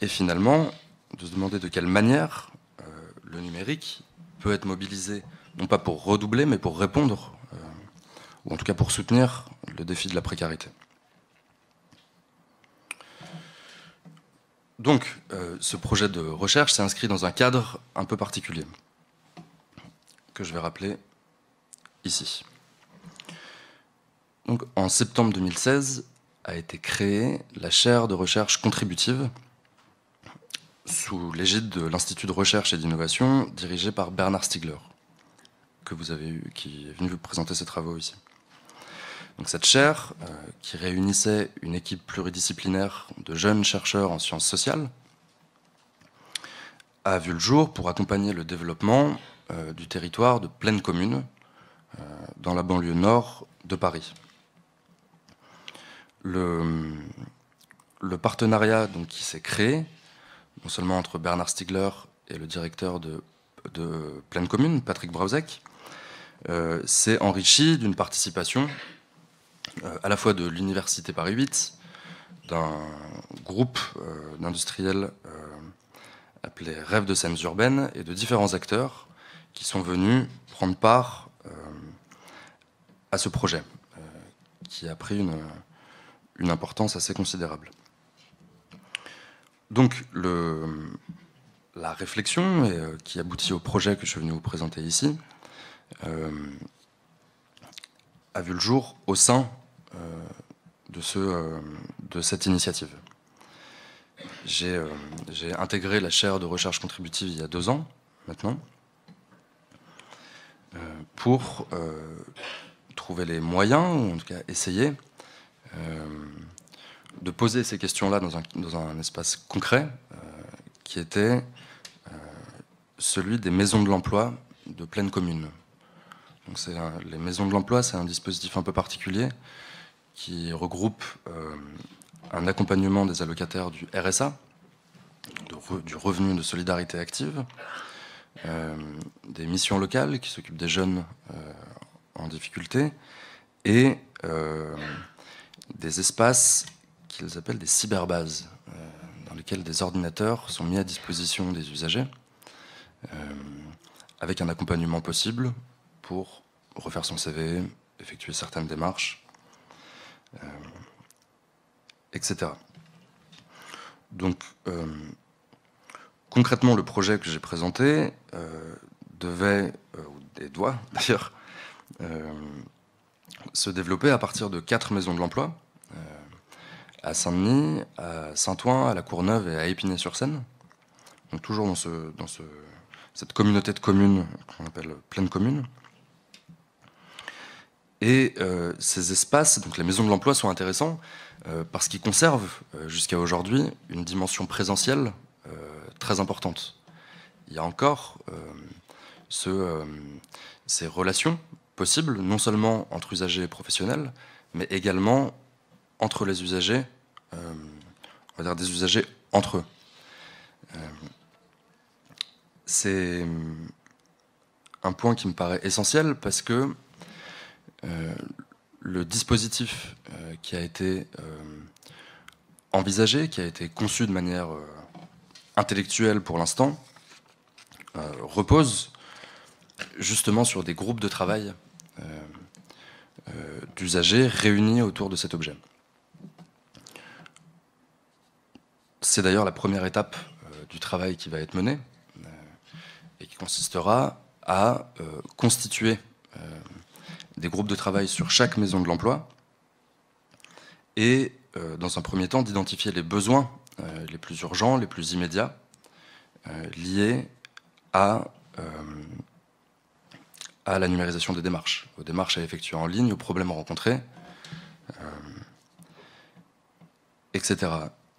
Et finalement, de se demander de quelle manière le numérique peut être mobilisé, non pas pour redoubler, mais pour répondre, ou en tout cas pour soutenir le défi de la précarité. Donc, ce projet de recherche s'est inscrit dans un cadre un peu particulier, que je vais rappeler ici. Donc, en septembre 2016, a été créée la chaire de recherche contributive sous l'égide de l'Institut de recherche et d'innovation dirigé par Bernard Stiegler, que vous avez eu, qui est venu vous présenter ses travaux ici. Donc cette chaire, qui réunissait une équipe pluridisciplinaire de jeunes chercheurs en sciences sociales, a vu le jour pour accompagner le développement du territoire de Plaine Commune, dans la banlieue nord de Paris. Le partenariat donc, qui s'est créé, non seulement entre Bernard Stiegler et le directeur de Plaine Commune, Patrick Brauzek, s'est enrichi d'une participation à la fois de l'Université Paris 8, d'un groupe d'industriels appelé Rêves de scènes urbaines, et de différents acteurs qui sont venus prendre part à ce projet, qui a pris une importance assez considérable. Donc la réflexion qui aboutit au projet que je suis venu vous présenter ici a vu le jour au sein de cette initiative. J'ai intégré la chaire de recherche contributive il y a 2 ans maintenant pour trouver les moyens, ou en tout cas essayer de poser ces questions-là dans un espace concret qui était celui des maisons de l'emploi de Plaine Commune. Donc les maisons de l'emploi, c'est un dispositif un peu particulier qui regroupe un accompagnement des allocataires du RSA, du revenu de solidarité active, des missions locales qui s'occupent des jeunes en difficulté, et des espaces qu'ils appellent des cyberbases, dans lesquels des ordinateurs sont mis à disposition des usagers, avec un accompagnement possible pour refaire son CV, effectuer certaines démarches, etc. Donc, concrètement, le projet que j'ai présenté doit d'ailleurs se développer à partir de 4 maisons de l'emploi, à Saint-Denis, à Saint-Ouen, à La Courneuve et à Épinay-sur-Seine. Donc toujours dans cette communauté de communes qu'on appelle Plaine Commune. Et ces espaces, donc les maisons de l'emploi, sont intéressants parce qu'ils conservent jusqu'à aujourd'hui une dimension présentielle très importante. Il y a encore ces relations possibles, non seulement entre usagers et professionnels, mais également entre les usagers, on va dire des usagers entre eux. C'est un point qui me paraît essentiel parce que le dispositif qui a été envisagé, qui a été conçu de manière intellectuelle pour l'instant, repose justement sur des groupes de travail d'usagers réunis autour de cet objet. C'est d'ailleurs la première étape du travail qui va être mené et qui consistera à constituer des groupes de travail sur chaque maison de l'emploi et dans un premier temps, d'identifier les besoins les plus urgents, les plus immédiats, liés à la numérisation des démarches, aux démarches à effectuer en ligne, aux problèmes rencontrés, etc.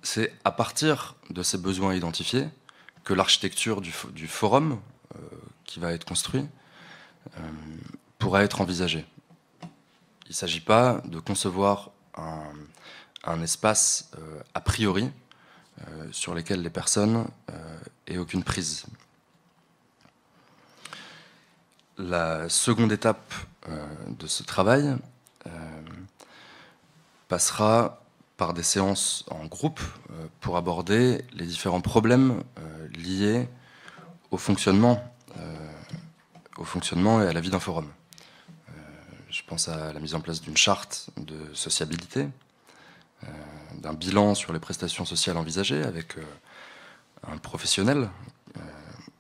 C'est à partir de ces besoins identifiés que l'architecture du forum qui va être construit pourra être envisagée. Il ne s'agit pas de concevoir un espace a priori sur lequel les personnes aient aucune prise. La seconde étape de ce travail passera par des séances en groupe pour aborder les différents problèmes liés au fonctionnement et à la vie d'un forum. Je pense à la mise en place d'une charte de sociabilité, d'un bilan sur les prestations sociales envisagées avec un professionnel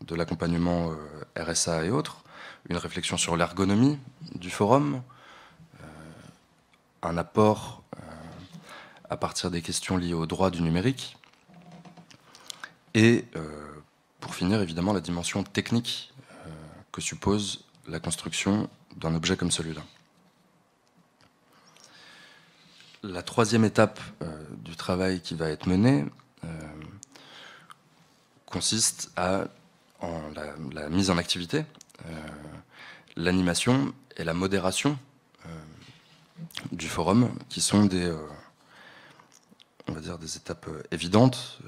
de l'accompagnement RSA et autres, une réflexion sur l'ergonomie du forum, un apport à partir des questions liées aux droits du numérique, et pour finir, évidemment, la dimension technique que suppose la construction d'un objet comme celui-là. La troisième étape du travail qui va être mené consiste en la mise en activité, l'animation et la modération du forum, qui sont on va dire des étapes évidentes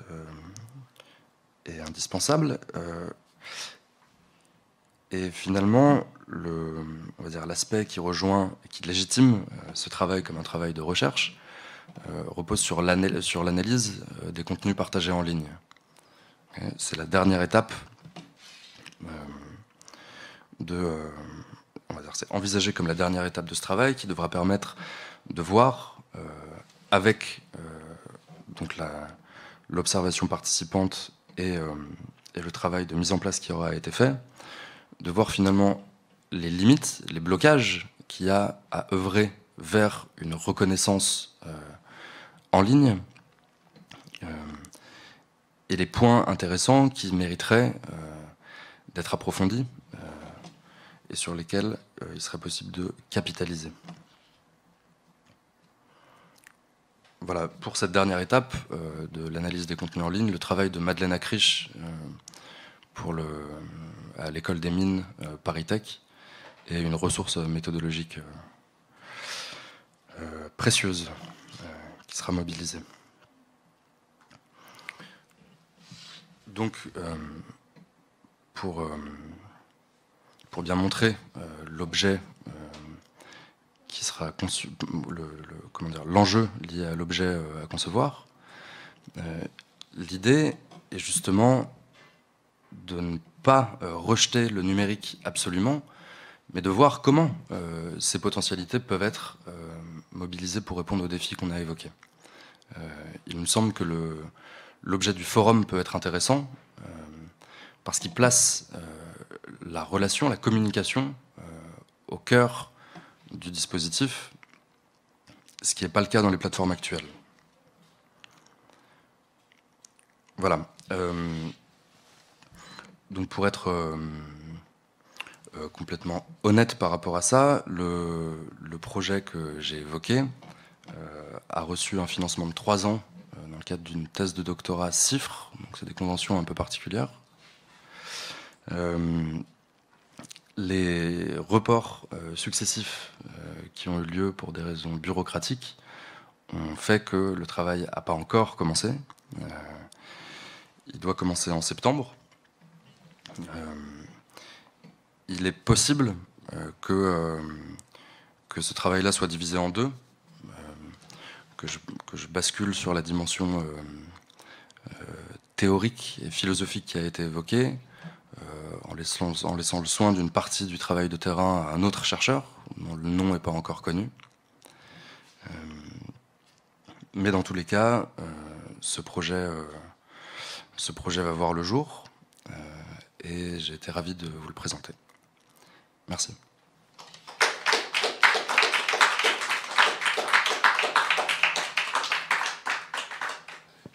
et indispensables. Et finalement, on va dire l'aspect qui rejoint et qui légitime ce travail comme un travail de recherche repose sur l'analyse des contenus partagés en ligne. C'est la dernière étape on va dire, c'est envisagé comme la dernière étape de ce travail qui devra permettre de voir avec donc l'observation participante et le travail de mise en place qui aura été fait, de voir finalement les limites, les blocages qu'il y a à œuvrer vers une reconnaissance en ligne et les points intéressants qui mériteraient d'être approfondis et sur lesquels il serait possible de capitaliser. Voilà, pour cette dernière étape de l'analyse des contenus en ligne, le travail de Madeleine Acriche à l'école des mines ParisTech est une ressource méthodologique précieuse qui sera mobilisée. Donc, pour bien montrer l'objet qui sera conçu, l'enjeu lié à l'objet à concevoir, l'idée est justement de ne pas rejeter le numérique absolument, mais de voir comment ces potentialités peuvent être mobilisées pour répondre aux défis qu'on a évoqués. Il me semble que l'objet du forum peut être intéressant parce qu'il place la relation, la communication au cœur du dispositif, ce qui n'est pas le cas dans les plateformes actuelles. Voilà. Donc pour être complètement honnête par rapport à ça, le projet que j'ai évoqué a reçu un financement de 3 ans dans le cadre d'une thèse de doctorat CIFRE, donc c'est des conventions un peu particulières. Les reports successifs qui ont eu lieu pour des raisons bureaucratiques ont fait que le travail n'a pas encore commencé. Il doit commencer en septembre. Il est possible que ce travail-là soit divisé en deux, que je bascule sur la dimension théorique et philosophique qui a été évoquée, en laissant le soin d'une partie du travail de terrain à un autre chercheur, dont le nom n'est pas encore connu. Mais dans tous les cas, ce projet va voir le jour, et j'ai été ravi de vous le présenter. Merci.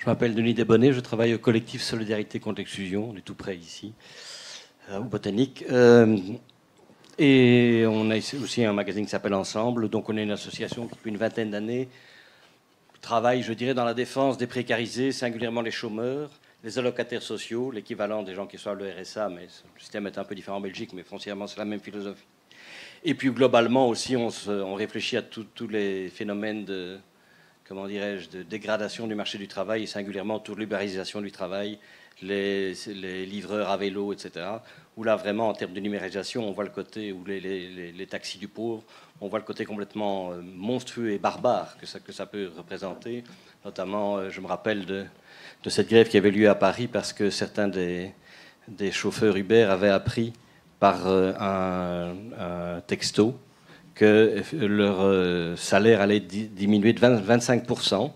Je m'appelle Denis Desbonnets, je travaille au collectif Solidarité contre l'exclusion, on est tout près ici, au Botanique. Et on a aussi un magazine qui s'appelle Ensemble, donc on est une association qui, depuis une vingtaine d'années, travaille, je dirais, dans la défense des précarisés, singulièrement les chômeurs, les allocataires sociaux, l'équivalent des gens qui sont à le RSA, mais le système est un peu différent en Belgique, mais foncièrement c'est la même philosophie. Et puis globalement aussi, on réfléchit à tous les phénomènes de, comment dirais-je, de dégradation du marché du travail, et singulièrement autour de l'ubérisation du travail, les livreurs à vélo, etc. Où là, vraiment, en termes de numérisation, on voit le côté, ou les taxis du pauvre, on voit le côté complètement monstrueux et barbare que ça peut représenter. Notamment, je me rappelle de cette grève qui avait lieu à Paris parce que certains des chauffeurs Uber avaient appris par un texto que leur salaire allait diminuer de 25%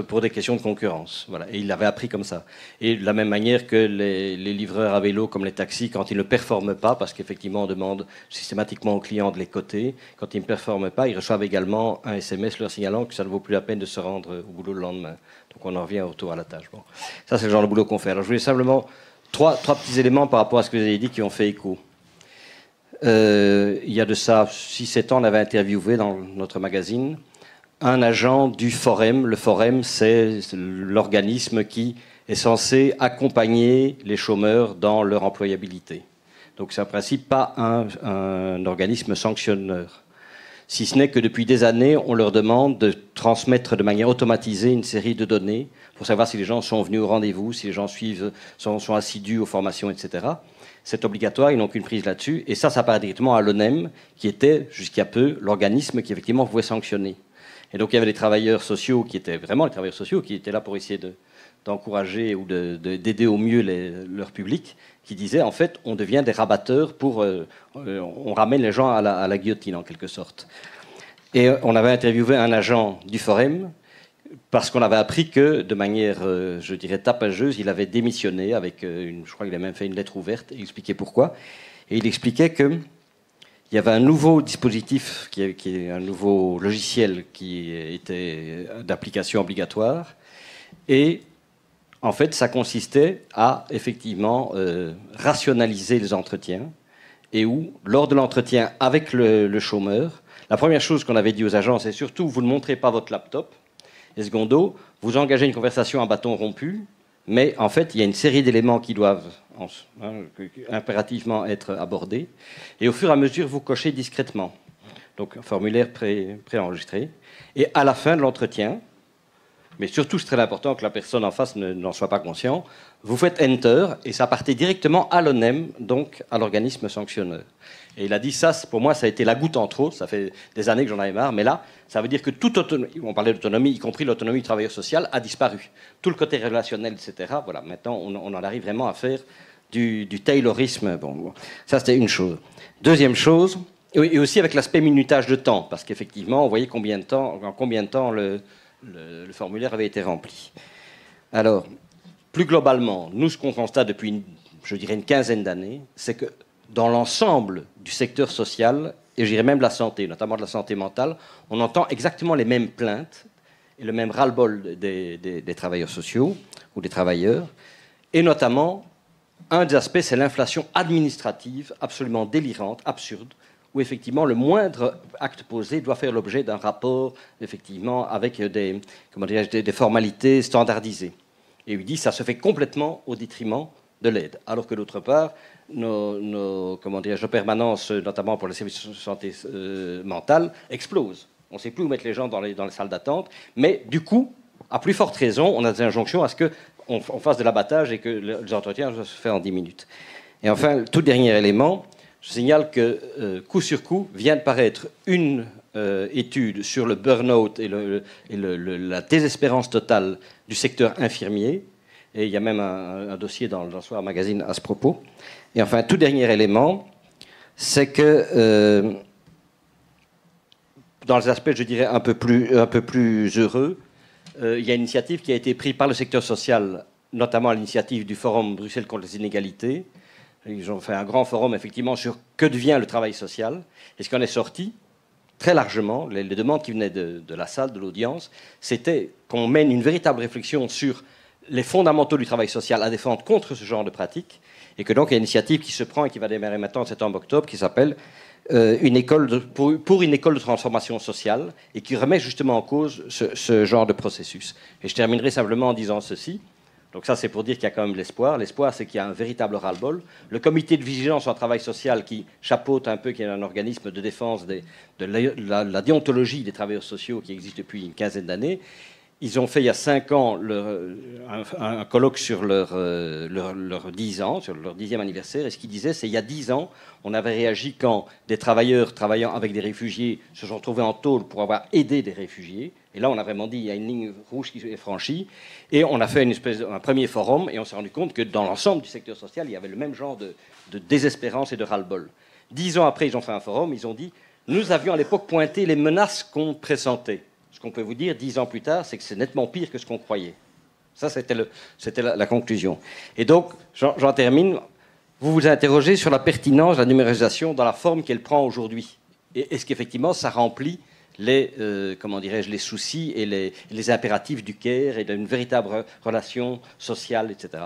pour des questions de concurrence. Voilà. Et ils l'avaient appris comme ça. Et de la même manière que les livreurs à vélo, comme les taxis, quand ils ne performent pas, parce qu'effectivement on demande systématiquement aux clients de les coter, quand ils ne performent pas, ils reçoivent également un SMS leur signalant que ça ne vaut plus la peine de se rendre au boulot le lendemain. Donc on en revient au retour à la tâche. Bon. Ça, c'est le genre de boulot qu'on fait. Alors je voulais simplement trois petits éléments par rapport à ce que vous avez dit qui ont fait écho. Il y a de ça 6-7 ans, on avait interviewé dans notre magazine un agent du Forem. Le Forem, c'est l'organisme qui est censé accompagner les chômeurs dans leur employabilité. Donc c'est en principe pas un organisme sanctionneur. Si ce n'est que depuis des années, on leur demande de transmettre de manière automatisée une série de données pour savoir si les gens sont venus au rendez-vous, si les gens sont assidus aux formations, etc. C'est obligatoire, ils n'ont qu'une prise là-dessus. Et ça paraît directement à l'ONEM, qui était, jusqu'à peu, l'organisme qui, effectivement, pouvait sanctionner. Et donc, il y avait des travailleurs sociaux qui étaient vraiment les travailleurs sociaux, qui étaient là pour essayer d'encourager ou d'aider au mieux leur public, qui disaient, en fait, on devient des rabatteurs on ramène les gens à la guillotine, en quelque sorte. Et on avait interviewé un agent du Forum, parce qu'on avait appris que, de manière, je dirais, tapageuse, il avait démissionné avec, je crois qu'il a même fait une lettre ouverte, et il expliquait pourquoi. Et il expliquait qu'il y avait un nouveau dispositif, qui est un nouveau logiciel qui était d'application obligatoire. Et en fait, ça consistait à, effectivement, rationaliser les entretiens. Et où, lors de l'entretien avec le chômeur, la première chose qu'on avait dit aux agents, c'est surtout, vous ne montrez pas votre laptop. Et secondo, vous engagez une conversation à bâton rompu, mais en fait, il y a une série d'éléments qui doivent impérativement être abordés. Et au fur et à mesure, vous cochez discrètement. Donc, un formulaire préenregistré. Et à la fin de l'entretien, mais surtout, c'est très important que la personne en face n'en soit pas conscient, vous faites Enter, et ça partait directement à l'ONEM, donc à l'organisme sanctionneur. Et il a dit, ça, pour moi, ça a été la goutte en trop, ça fait des années que j'en avais marre, mais là, ça veut dire que toute autonomie, on parlait d'autonomie, y compris l'autonomie du travailleur social, a disparu. Tout le côté relationnel, etc., voilà, maintenant, on en arrive vraiment à faire du taylorisme. Bon, ça, c'était une chose. Deuxième chose, et aussi avec l'aspect minutage de temps, parce qu'effectivement, on voyait en combien de temps le formulaire avait été rempli. Alors, plus globalement, nous, ce qu'on constate depuis, je dirais, une quinzaine d'années, c'est que dans l'ensemble du secteur social, et je dirais même de la santé, notamment de la santé mentale, on entend exactement les mêmes plaintes et le même ras-le-bol des travailleurs sociaux ou des travailleurs. Et notamment, un des aspects, c'est l'inflation administrative absolument délirante, absurde, où effectivement le moindre acte posé doit faire l'objet d'un rapport, effectivement, avec des formalités standardisées. Et il dit que ça se fait complètement au détriment de l'aide. Alors que d'autre part, nos permanences, notamment pour les services de santé mentale, explosent. On ne sait plus où mettre les gens dans les salles d'attente. Mais du coup, à plus forte raison, on a des injonctions à ce qu'on fasse de l'abattage et que les entretiens se fassent en 10 minutes. Et enfin, le tout dernier élément, je signale que, coup sur coup, vient de paraître une étude sur le burn-out et la désespérance totale du secteur infirmier. Et il y a même un dossier dans le Soir Magazine à ce propos. Et enfin, tout dernier élément, c'est que dans les aspects, je dirais, un peu plus heureux, il y a une initiative qui a été prise par le secteur social, notamment à l'initiative du Forum Bruxelles contre les inégalités. Ils ont fait un grand forum, effectivement, sur que devient le travail social. Et ce qu'on est sorti, très largement, les demandes qui venaient de la salle, de l'audience, c'était qu'on mène une véritable réflexion sur les fondamentaux du travail social à défendre contre ce genre de pratiques, et que donc il y a une initiative qui se prend et qui va démarrer maintenant en septembre-octobre, qui s'appelle pour une école de transformation sociale, et qui remet justement en cause ce genre de processus. Et je terminerai simplement en disant ceci. Donc ça, c'est pour dire qu'il y a quand même de l'espoir. L'espoir, c'est qu'il y a un véritable ras-le-bol. Le comité de vigilance en travail social qui chapeaute un peu, qui est un organisme de défense de la déontologie des travailleurs sociaux qui existe depuis une quinzaine d'années, ils ont fait il y a 5 ans un colloque sur leur 10 ans, sur leur 10e anniversaire. Et ce qu'ils disaient, c'est il y a 10 ans, on avait réagi quand des travailleurs travaillant avec des réfugiés se sont trouvés en tôle pour avoir aidé des réfugiés. Et là, on a vraiment dit il y a une ligne rouge qui est franchie. Et on a fait un premier forum et on s'est rendu compte que dans l'ensemble du secteur social, il y avait le même genre de désespérance et de ras-le-bol. 10 ans après, ils ont fait un forum, ils ont dit nous avions à l'époque pointé les menaces qu'on pressentait. Ce qu'on peut vous dire 10 ans plus tard, c'est que c'est nettement pire que ce qu'on croyait. Ça, c'était la conclusion. Et donc, j'en termine. Vous vous interrogez sur la pertinence de la numérisation dans la forme qu'elle prend aujourd'hui. Et est-ce qu'effectivement, ça remplit les soucis et les impératifs du CARE et d'une véritable relation sociale, etc.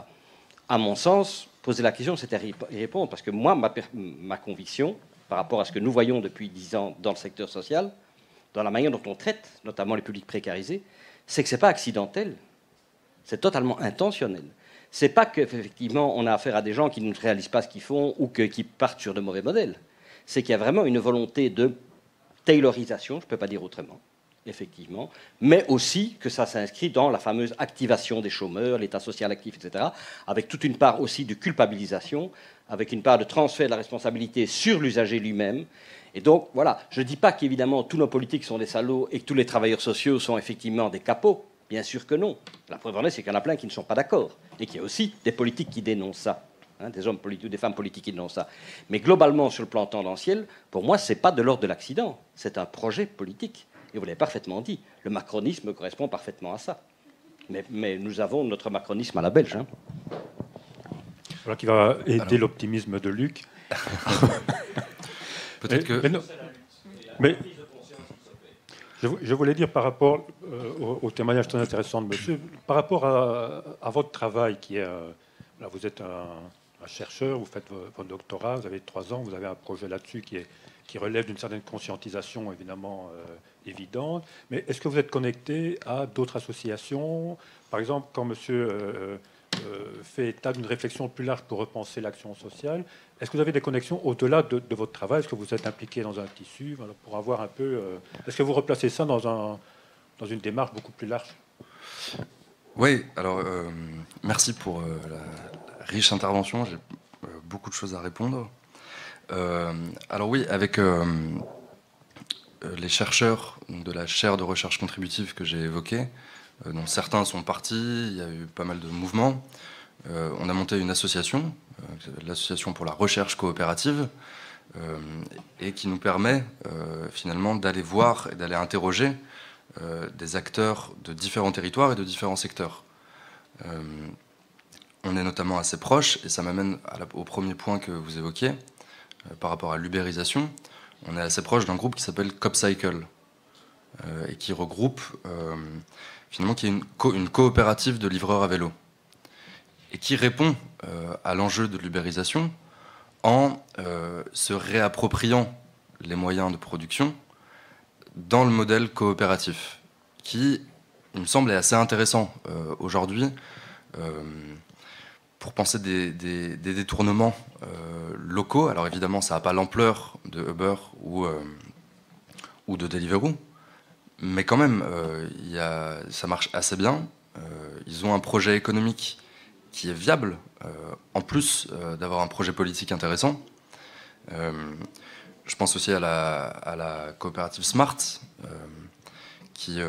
À mon sens, poser la question, c'est y répondre. Parce que moi, ma conviction, par rapport à ce que nous voyons depuis 10 ans dans le secteur social, dans la manière dont on traite, notamment les publics précarisés, c'est que ce n'est pas accidentel, c'est totalement intentionnel. Ce n'est pas qu'effectivement on a affaire à des gens qui ne réalisent pas ce qu'ils font ou qui partent sur de mauvais modèles. C'est qu'il y a vraiment une volonté de taylorisation, je ne peux pas dire autrement, effectivement, mais aussi que ça s'inscrit dans la fameuse activation des chômeurs, l'état social actif, etc., avec toute une part aussi de culpabilisation, avec une part de transfert de la responsabilité sur l'usager lui-même. Et donc, voilà, je ne dis pas qu'évidemment tous nos politiques sont des salauds et que tous les travailleurs sociaux sont effectivement des capots. Bien sûr que non. La preuve en est, c'est qu'il y en a plein qui ne sont pas d'accord. Et qu'il y a aussi des politiques qui dénoncent ça. Des hommes politiques ou des femmes politiques qui dénoncent ça. Mais globalement, sur le plan tendanciel, pour moi, ce n'est pas de l'ordre de l'accident. C'est un projet politique. Et vous l'avez parfaitement dit. Le macronisme correspond parfaitement à ça. Mais nous avons notre macronisme à la belge. Voilà qui va aider l'optimisme de Luc. Peut-être que... Mais je voulais dire par rapport au témoignage très intéressant de monsieur, par rapport à votre travail qui est... là, vous êtes un chercheur, vous faites votre doctorat, vous avez 3 ans, vous avez un projet là-dessus qui relève d'une certaine conscientisation évidemment évidente. Mais est-ce que vous êtes connecté à d'autres associations? Par exemple, quand monsieur fait état d'une réflexion plus large pour repenser l'action sociale, est-ce que vous avez des connexions au-delà de votre travail? Est-ce que vous êtes impliqué dans un tissu, voilà, pour avoir un peu... est-ce que vous replacez ça dans une démarche beaucoup plus large? Oui, alors merci pour la riche intervention. J'ai beaucoup de choses à répondre. Alors oui, avec les chercheurs de la chaire de recherche contributive que j'ai évoquée, dont certains sont partis, il y a eu pas mal de mouvements. On a monté une association, l'association pour la recherche coopérative, et qui nous permet finalement d'aller voir et d'aller interroger des acteurs de différents territoires et de différents secteurs. On est notamment assez proche, et ça m'amène au premier point que vous évoquiez, par rapport à l'ubérisation. On est assez proche d'un groupe qui s'appelle CopCycle, et qui regroupe, finalement, qui est une coopérative de livreurs à vélo, et qui répond à l'enjeu de l'ubérisation en se réappropriant les moyens de production dans le modèle coopératif, qui, il me semble, est assez intéressant aujourd'hui pour penser des détournements locaux. Alors évidemment, ça n'a pas l'ampleur de Uber ou de Deliveroo, mais quand même, ça marche assez bien. Ils ont un projet économique qui est viable, en plus d'avoir un projet politique intéressant. Je pense aussi à la coopérative Smart, qui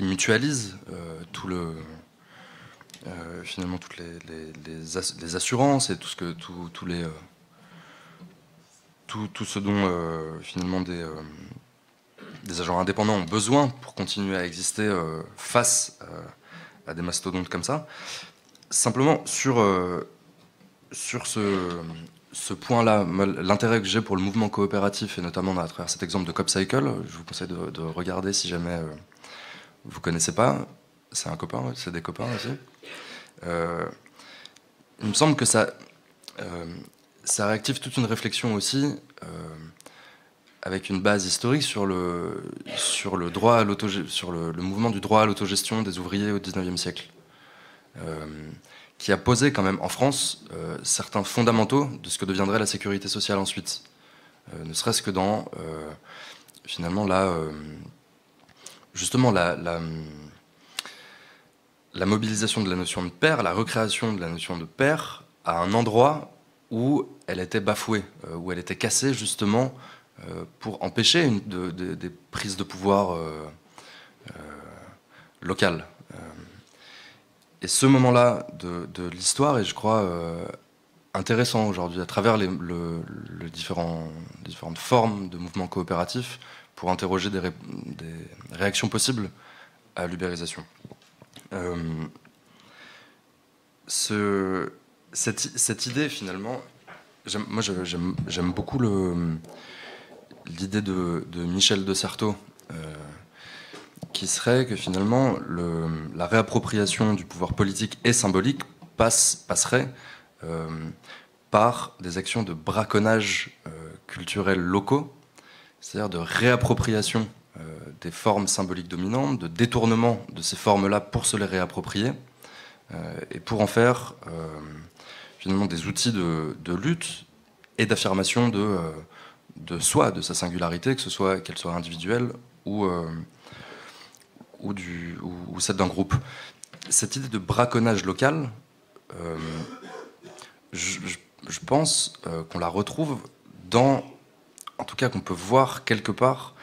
mutualise finalement toutes les assurances et tout ce dont finalement des agents indépendants ont besoin pour continuer à exister face à des mastodontes comme ça. Simplement, sur ce point-là, l'intérêt que j'ai pour le mouvement coopératif, et notamment à travers cet exemple de CopCycle, je vous conseille de regarder si jamais vous ne connaissez pas. C'est un copain, c'est des copains aussi. Il me semble que ça réactive toute une réflexion aussi, avec une base historique sur le droit à sur le mouvement du droit à l'autogestion des ouvriers au XIXe siècle, qui a posé quand même en France certains fondamentaux de ce que deviendrait la sécurité sociale ensuite, ne serait-ce que dans finalement justement la mobilisation de la notion de père, la recréation de la notion de père à un endroit où elle était bafouée, où elle était cassée justement pour empêcher des prises de pouvoir locales. Et ce moment-là de l'histoire est, je crois, intéressant aujourd'hui, à travers les différentes formes de mouvements coopératifs, pour interroger des réactions possibles à l'ubérisation. Cette idée, finalement, j'aime beaucoup l'idée de Michel de Certeau, qui serait que finalement la réappropriation du pouvoir politique et symbolique passerait par des actions de braconnage culturel locaux, c'est-à-dire de réappropriation des formes symboliques dominantes, de détournement de ces formes-là pour se les réapproprier, et pour en faire finalement des outils de lutte et d'affirmation de soi, de sa singularité, qu'elle soit individuelle ou celle d'un groupe. Cette idée de braconnage local, je pense qu'on la retrouve en tout cas qu'on peut voir quelque part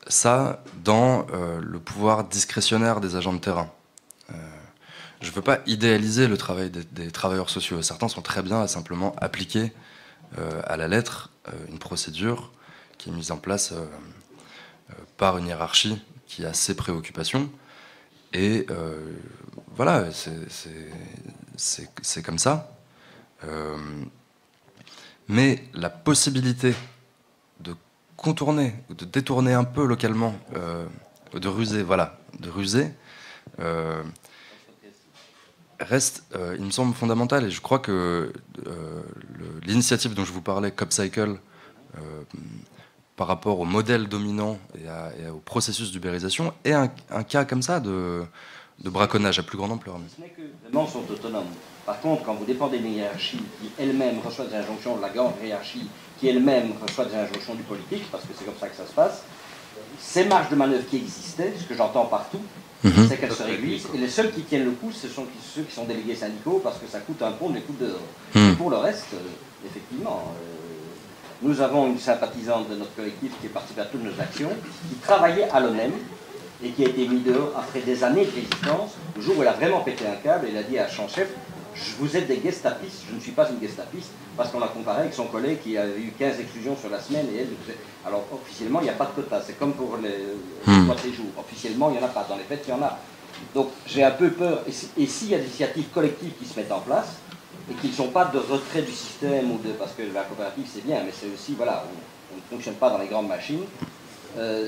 ça dans le pouvoir discrétionnaire des agents de terrain. Je ne veux pas idéaliser le travail des travailleurs sociaux. Certains sont très bien à simplement appliquer à la lettre une procédure qui est mise en place par une hiérarchie qui a ses préoccupations. Et voilà, c'est comme ça. Mais la possibilité de contourner, de détourner un peu localement, de ruser, reste, il me semble, fondamental. Et je crois que l'initiative dont je vous parlais, CopCycle, par rapport au modèle dominant et au processus d'ubérisation, est un cas comme ça de braconnage à plus grande ampleur. Ce n'est que vraiment sont autonomes. Par contre, quand vous dépendez d'une hiérarchie qui elle-même reçoit des injonctions de la grande hiérarchie, qui elle-même reçoit des injonctions du politique, parce que c'est comme ça que ça se passe, ces marges de manœuvre qui existaient, ce que j'entends partout, c'est qu'elles se réduisent, et les seuls qui tiennent le coup, ce sont ceux qui sont délégués syndicaux, parce que ça coûte un pont, les coûte dehors. Pour le reste, effectivement, nous avons une sympathisante de notre collectif qui participe à toutes nos actions, qui travaillait à l'ONEM, et qui a été mis dehors après des années de résistance. Le jour où elle a vraiment pété un câble, elle a dit à son chef, vous êtes des gestapistes, je ne suis pas une gestapiste, parce qu'on l'a comparé avec son collègue qui avait eu 15 exclusions sur la semaine, et elle, alors officiellement il n'y a pas de quota, c'est comme pour les mois de séjour, officiellement il n'y en a pas, dans les faits il y en a. Donc j'ai un peu peur, et s'il y a des initiatives collectives qui se mettent en place, et qui ne sont pas de retrait du système, parce que la coopérative c'est bien, mais c'est aussi, voilà, on ne fonctionne pas dans les grandes machines,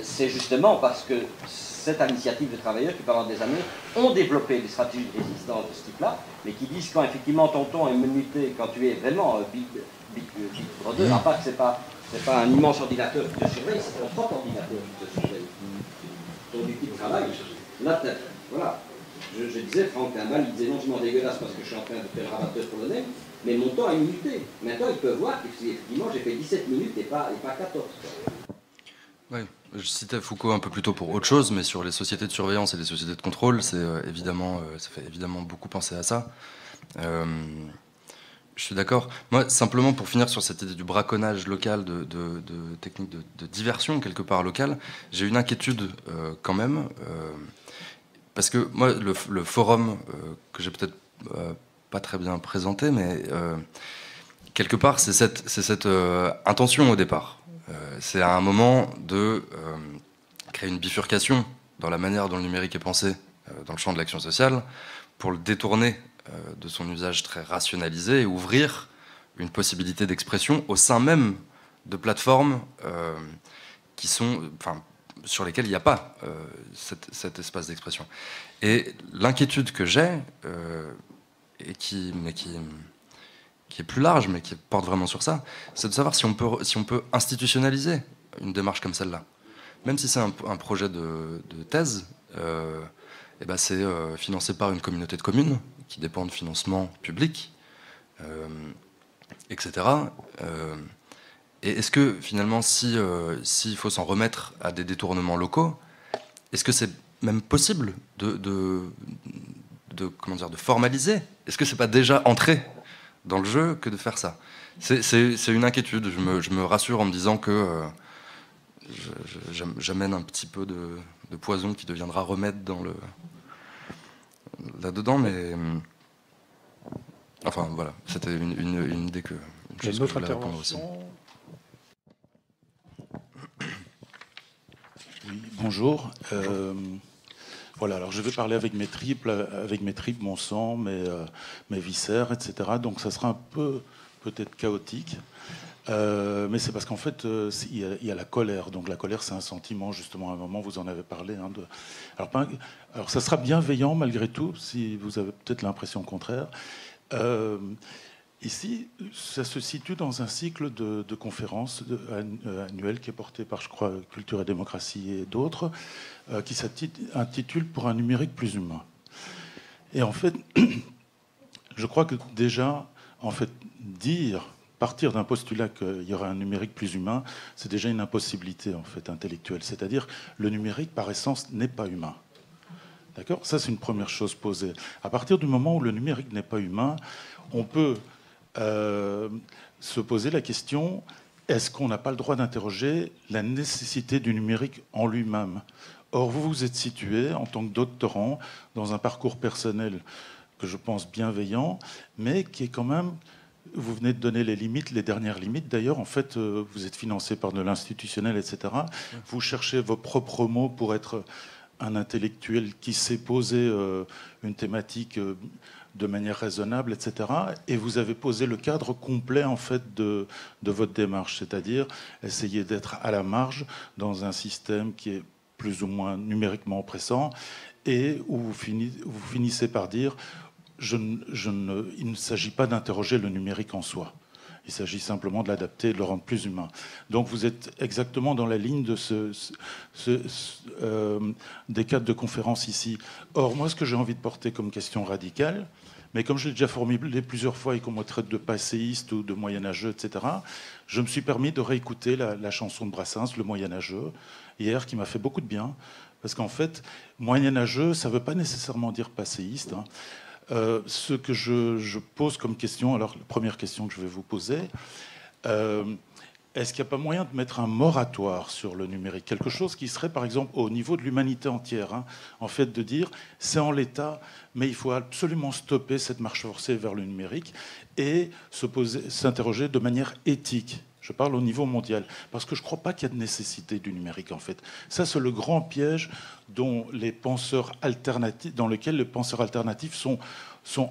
c'est justement parce que cette initiative de travailleurs qui pendant des années ont développé des stratégies de résistance de ce type-là, mais qui disent quand effectivement ton ton est menuté, quand tu es vraiment Big Brother, à part que c'est pas un immense ordinateur qui te surveille, c'est ton propre ordinateur qui te surveille. Ton outil de travail, là, voilà. Je disais, Franck Timbal, il disait non seulement dégueulasse parce que je suis en train de faire ravateur pour le NEM, mais mon temps est minuté. Maintenant, ils peuvent voir qu'effectivement, j'ai fait 17 minutes et pas 14. Oui, je citais Foucault un peu plus tôt pour autre chose, mais sur les sociétés de surveillance et les sociétés de contrôle, ça fait évidemment beaucoup penser à ça. Je suis d'accord. Moi, simplement pour finir sur cette idée du braconnage local, de technique de diversion quelque part locale, j'ai une inquiétude quand même, parce que moi, le forum que j'ai peut-être pas très bien présenté, mais quelque part, c'est cette intention au départ. C'est à un moment de créer une bifurcation dans la manière dont le numérique est pensé dans le champ de l'action sociale, pour le détourner de son usage très rationalisé et ouvrir une possibilité d'expression au sein même de plateformes qui sont, sur lesquelles il n'y a pas cet espace d'expression. Et l'inquiétude que j'ai, et qui est plus large, mais qui porte vraiment sur ça, c'est de savoir si on peut institutionnaliser une démarche comme celle-là. Même si c'est un projet de thèse, c'est financé par une communauté de communes qui dépend de financement public, etc. Et est-ce que finalement, s'il faut s'en remettre à des détournements locaux, est-ce que c'est même possible de formaliser? Est-ce que c'est pas déjà entré dans le jeu que de faire ça? C'est une inquiétude. Je me rassure en me disant que j'amène un petit peu de poison qui deviendra remède là-dedans, mais enfin voilà, c'était une idée une chose que je voulais répondre aussi. Oui, bonjour. Voilà, alors je vais parler avec mes tripes, mon sang, mes viscères, etc. Donc ça sera un peu peut-être chaotique. Mais c'est parce qu'en fait, il y a la colère. Donc la colère, c'est un sentiment, justement, à un moment, vous en avez parlé. Alors ça sera bienveillant, malgré tout, si vous avez peut-être l'impression contraire. Ici, ça se situe dans un cycle de conférences annuelles qui est porté par, je crois, Culture et Démocratie et d'autres, qui s'intitule « Pour un numérique plus humain ». Et en fait, je crois que déjà, en fait, partir d'un postulat qu'il y aurait un numérique plus humain, c'est déjà une impossibilité en fait intellectuelle. C'est-à-dire, le numérique, par essence, n'est pas humain. D'accord ? Ça, c'est une première chose posée. À partir du moment où le numérique n'est pas humain, on peut se poser la question, est-ce qu'on n'a pas le droit d'interroger la nécessité du numérique en lui-même ? Or, vous vous êtes situé, en tant que doctorant, dans un parcours personnel que je pense bienveillant, mais qui est quand même... Vous venez de donner les limites, les dernières limites. D'ailleurs, en fait, vous êtes financé par de l'institutionnel, etc. Vous cherchez vos propres mots pour être un intellectuel qui sait poser une thématique de manière raisonnable, etc. Et vous avez posé le cadre complet en fait de votre démarche, c'est-à-dire essayer d'être à la marge dans un système qui est plus ou moins numériquement oppressant et où vous finissez par dire il ne s'agit pas d'interroger le numérique en soi. Il s'agit simplement de l'adapter et de le rendre plus humain. Donc vous êtes exactement dans la ligne de des cadres de conférences ici. Or, moi, ce que j'ai envie de porter comme question radicale, mais comme je l'ai déjà formulé plusieurs fois et qu'on me traite de passéiste ou de moyenâgeux, etc., je me suis permis de réécouter la chanson de Brassens, Le Moyenâgeux, hier, qui m'a fait beaucoup de bien. Parce qu'en fait, moyenâgeux, ça ne veut pas nécessairement dire passéiste. Ce que je pose comme question, alors la première question que je vais vous poser, est-ce qu'il n'y a pas moyen de mettre un moratoire sur le numérique? Quelque chose qui serait, par exemple, au niveau de l'humanité entière. En fait, de dire, c'est en l'état, mais il faut absolument stopper cette marche forcée vers le numérique et s'interroger de manière éthique. Je parle au niveau mondial, parce que je ne crois pas qu'il y a de nécessité du numérique, en fait. Ça, c'est le grand piège dans lequel les penseurs alternatifs sont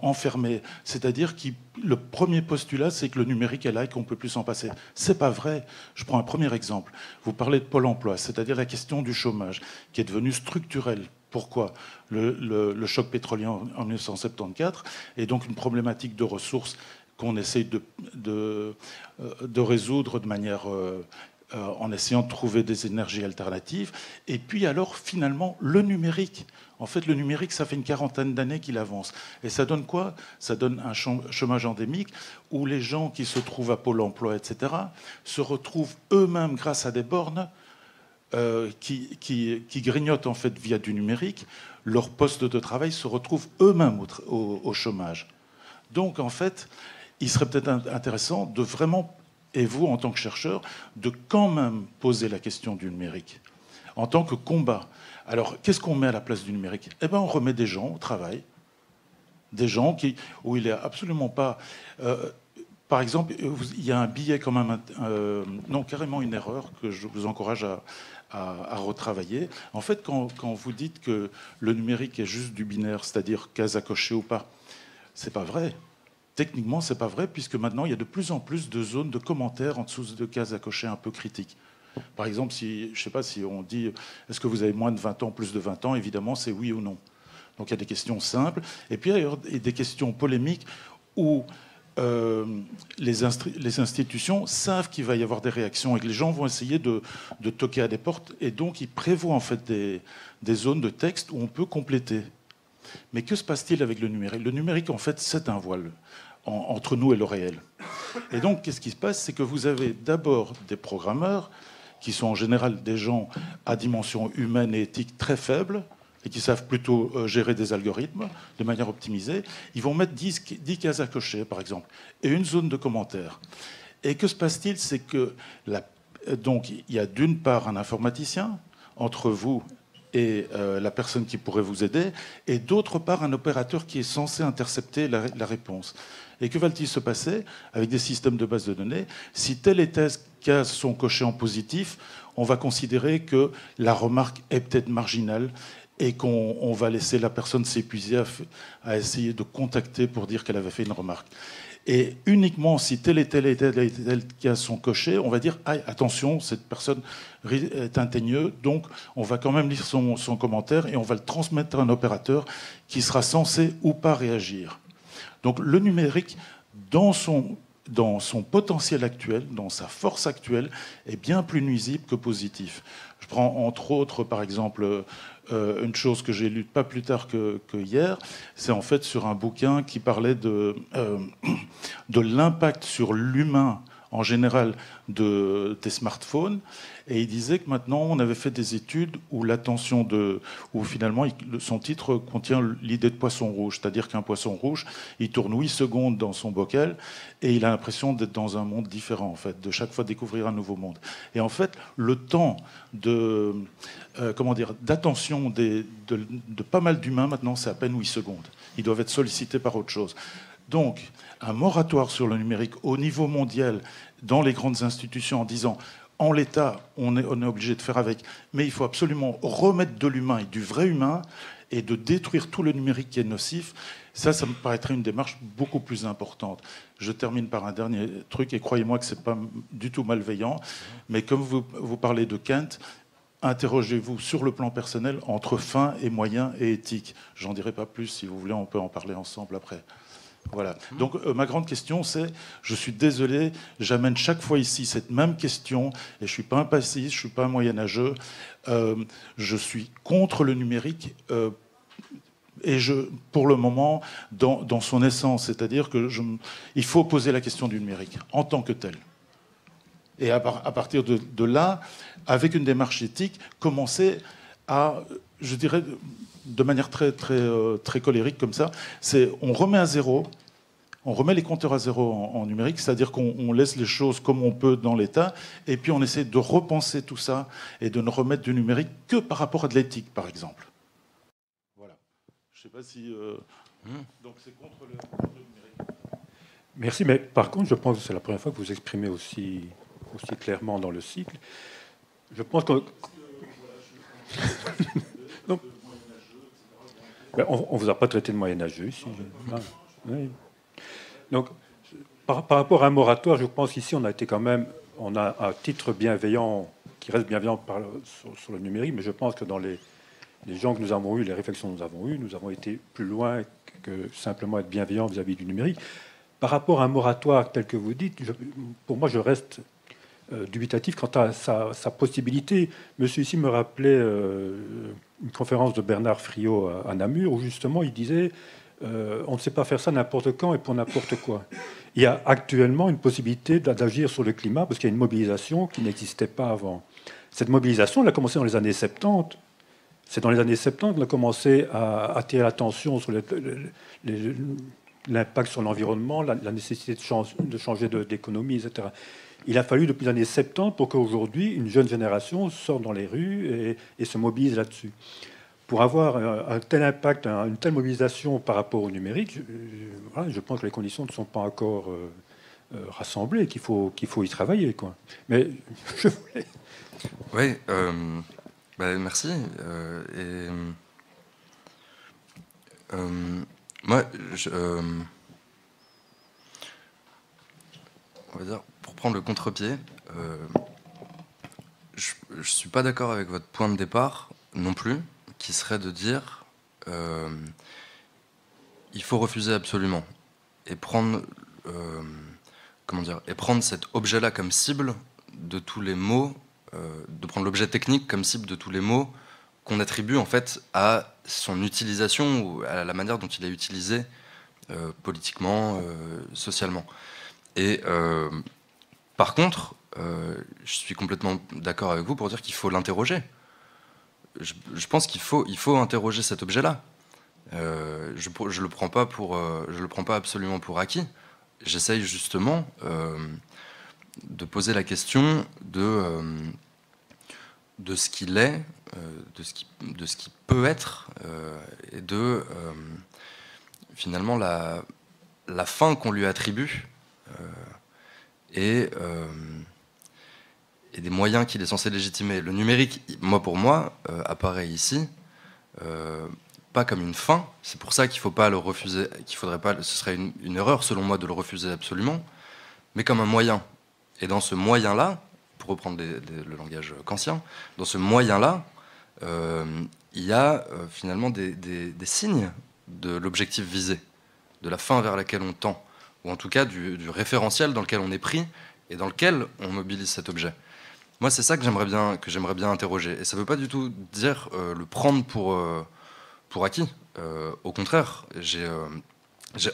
enfermés. C'est-à-dire que le premier postulat, c'est que le numérique est là et qu'on ne peut plus s'en passer. Ce n'est pas vrai. Je prends un premier exemple. Vous parlez de Pôle emploi, c'est-à-dire la question du chômage, qui est devenue structurelle. Pourquoi ? Le choc pétrolier en 1974 est donc une problématique de ressources qu'on essaye de résoudre de manière, en essayant de trouver des énergies alternatives. Et puis alors, finalement, le numérique. En fait, le numérique, ça fait une quarantaine d'années qu'il avance. Et ça donne quoi ? Ça donne un chômage endémique où les gens qui se trouvent à Pôle emploi, etc., se retrouvent eux-mêmes, grâce à des bornes, qui grignotent en fait via du numérique, leur poste de travail se retrouvent eux-mêmes au chômage. Donc, en fait, il serait peut-être intéressant de vraiment, et vous en tant que chercheur, de quand même poser la question du numérique en tant que combat. Alors, qu'est-ce qu'on met à la place du numérique ? Eh bien, on remet des gens au travail, des gens où il n'est absolument pas... par exemple, il y a un billet quand même, non, carrément une erreur que je vous encourage à retravailler. En fait, quand vous dites que le numérique est juste du binaire, c'est-à-dire case à cocher ou pas, c'est pas vrai. Techniquement, ce n'est pas vrai, puisque maintenant, il y a de plus en plus de zones de commentaires en dessous de cases à cocher un peu critiques. Par exemple, je ne sais pas si on dit est-ce que vous avez moins de 20 ans, plus de 20 ans, évidemment, c'est oui ou non. Donc il y a des questions simples. Et puis il y a des questions polémiques où les institutions savent qu'il va y avoir des réactions et que les gens vont essayer de toquer à des portes. Et donc ils prévoient en fait des zones de texte où on peut compléter. Mais que se passe-t-il avec le numérique? Le numérique, en fait, c'est un voile entre nous et le réel. Et donc, qu'est-ce qui se passe? C'est que vous avez d'abord des programmeurs qui sont en général des gens à dimension humaine et éthique très faible et qui savent plutôt gérer des algorithmes de manière optimisée. Ils vont mettre 10 cases à cocher, par exemple, et une zone de commentaires. Et que se passe-t-il? C'est que donc, il y a d'une part un informaticien entre vous et la personne qui pourrait vous aider, et d'autre part un opérateur qui est censé intercepter la réponse. Et que va-t-il se passer avec des systèmes de base de données? Si telle et telle cases sont cochées en positif, on va considérer que la remarque est peut-être marginale et qu'on va laisser la personne s'épuiser à essayer de contacter pour dire qu'elle avait fait une remarque. Et uniquement si telle et telle cases sont cochées, on va dire ah, attention, cette personne est un teigneux, donc on va quand même lire son commentaire et on va le transmettre à un opérateur qui sera censé ou pas réagir. Donc le numérique, dans son potentiel actuel, dans sa force actuelle, est bien plus nuisible que positif. Je prends entre autres, par exemple, une chose que j'ai lue pas plus tard que hier, c'est en fait sur un bouquin qui parlait de l'impact sur l'humain en général des smartphones. Et il disait que maintenant, on avait fait des études où où finalement, son titre contient l'idée de poisson rouge. C'est-à-dire qu'un poisson rouge, il tourne 8 secondes dans son bocal et il a l'impression d'être dans un monde différent, en fait, de chaque fois découvrir un nouveau monde. Et en fait, le temps d'attention de pas mal d'humains, maintenant, c'est à peine 8 secondes. Ils doivent être sollicités par autre chose. Donc, un moratoire sur le numérique au niveau mondial, dans les grandes institutions, en disant en l'état, on est obligé de faire avec, mais il faut absolument remettre de l'humain et du vrai humain et de détruire tout le numérique qui est nocif, ça me paraîtrait une démarche beaucoup plus importante. Je termine par un dernier truc, et croyez-moi que ce n'est pas du tout malveillant, mais comme vous parlez de Kant, interrogez-vous sur le plan personnel entre fin et moyen et éthique. J'en dirai pas plus, si vous voulez, on peut en parler ensemble après. Voilà. Donc ma grande question, c'est, je suis désolé, j'amène chaque fois ici cette même question, et je suis pas un passiste, je suis pas un moyenâgeux, je suis contre le numérique, et pour le moment, dans son essence, c'est-à-dire il faut poser la question du numérique en tant que tel. Et à partir de là, avec une démarche éthique, commencer à, je dirais, de manière très, très, très colérique comme ça, on remet à zéro, on remet les compteurs à zéro en numérique, c'est-à-dire qu'on laisse les choses comme on peut dans l'état, et puis on essaie de repenser tout ça et de ne remettre du numérique que par rapport à de l'éthique, par exemple. Voilà. Je ne sais pas si... Donc c'est contre le numérique. Merci, mais par contre, je pense que c'est la première fois que vous exprimez aussi clairement dans le cycle. Je pense que... Non. Ben, on ne vous a pas traité de moyenâgeux ici. Oui. Donc, par rapport à un moratoire, je pense qu'ici, on a un titre bienveillant, qui reste bienveillant sur le numérique, mais je pense que dans les gens que nous avons eus, les réflexions que nous avons été plus loin que simplement être bienveillants vis-à-vis du numérique. Par rapport à un moratoire tel que vous dites, pour moi, je reste dubitatif quant à sa possibilité. Monsieur ici me rappelait une conférence de Bernard Friot à Namur, où justement il disait on ne sait pas faire ça n'importe quand et pour n'importe quoi. Il y a actuellement une possibilité d'agir sur le climat parce qu'il y a une mobilisation qui n'existait pas avant. Cette mobilisation, elle a commencé dans les années 70. C'est dans les années 70 qu'on a commencé à attirer l'attention sur l'impact sur l'environnement, la nécessité de changer d'économie, etc. Il a fallu depuis les années 70 pour qu'aujourd'hui, une jeune génération sorte dans les rues et se mobilise là-dessus. Pour avoir un tel impact, une telle mobilisation par rapport au numérique, je pense que les conditions ne sont pas encore rassemblées, qu'il faut y travailler, quoi. Mais je voulais... Oui, merci. Moi, on va dire, pour prendre le contre-pied, je ne suis pas d'accord avec votre point de départ non plus, qui serait de dire il faut refuser absolument et prendre, et prendre cet objet-là comme cible de tous les mots, de prendre l'objet technique comme cible de tous les mots qu'on attribue en fait à son utilisation ou à la manière dont il est utilisé politiquement, socialement. Et par contre, je suis complètement d'accord avec vous pour dire qu'il faut l'interroger. Je pense qu'il faut interroger cet objet-là. Je le prends pas absolument pour acquis. J'essaye justement de poser la question de ce qu'il est, de ce qui peut être, et de finalement la fin qu'on lui attribue et des moyens qu'il est censé légitimer. Le numérique, pour moi, apparaît ici pas comme une fin. C'est pour ça qu'il faut pas le refuser, qu'il faudrait pas, ce serait une erreur selon moi de le refuser absolument, mais comme un moyen. Et dans ce moyen-là, pour reprendre le langage kantien, dans ce moyen-là, il y a finalement des signes de l'objectif visé, de la fin vers laquelle on tend, ou en tout cas du référentiel dans lequel on est pris et dans lequel on mobilise cet objet. Moi, c'est ça que j'aimerais bien interroger. Et ça ne veut pas du tout dire le prendre pour acquis. Au contraire, j'ai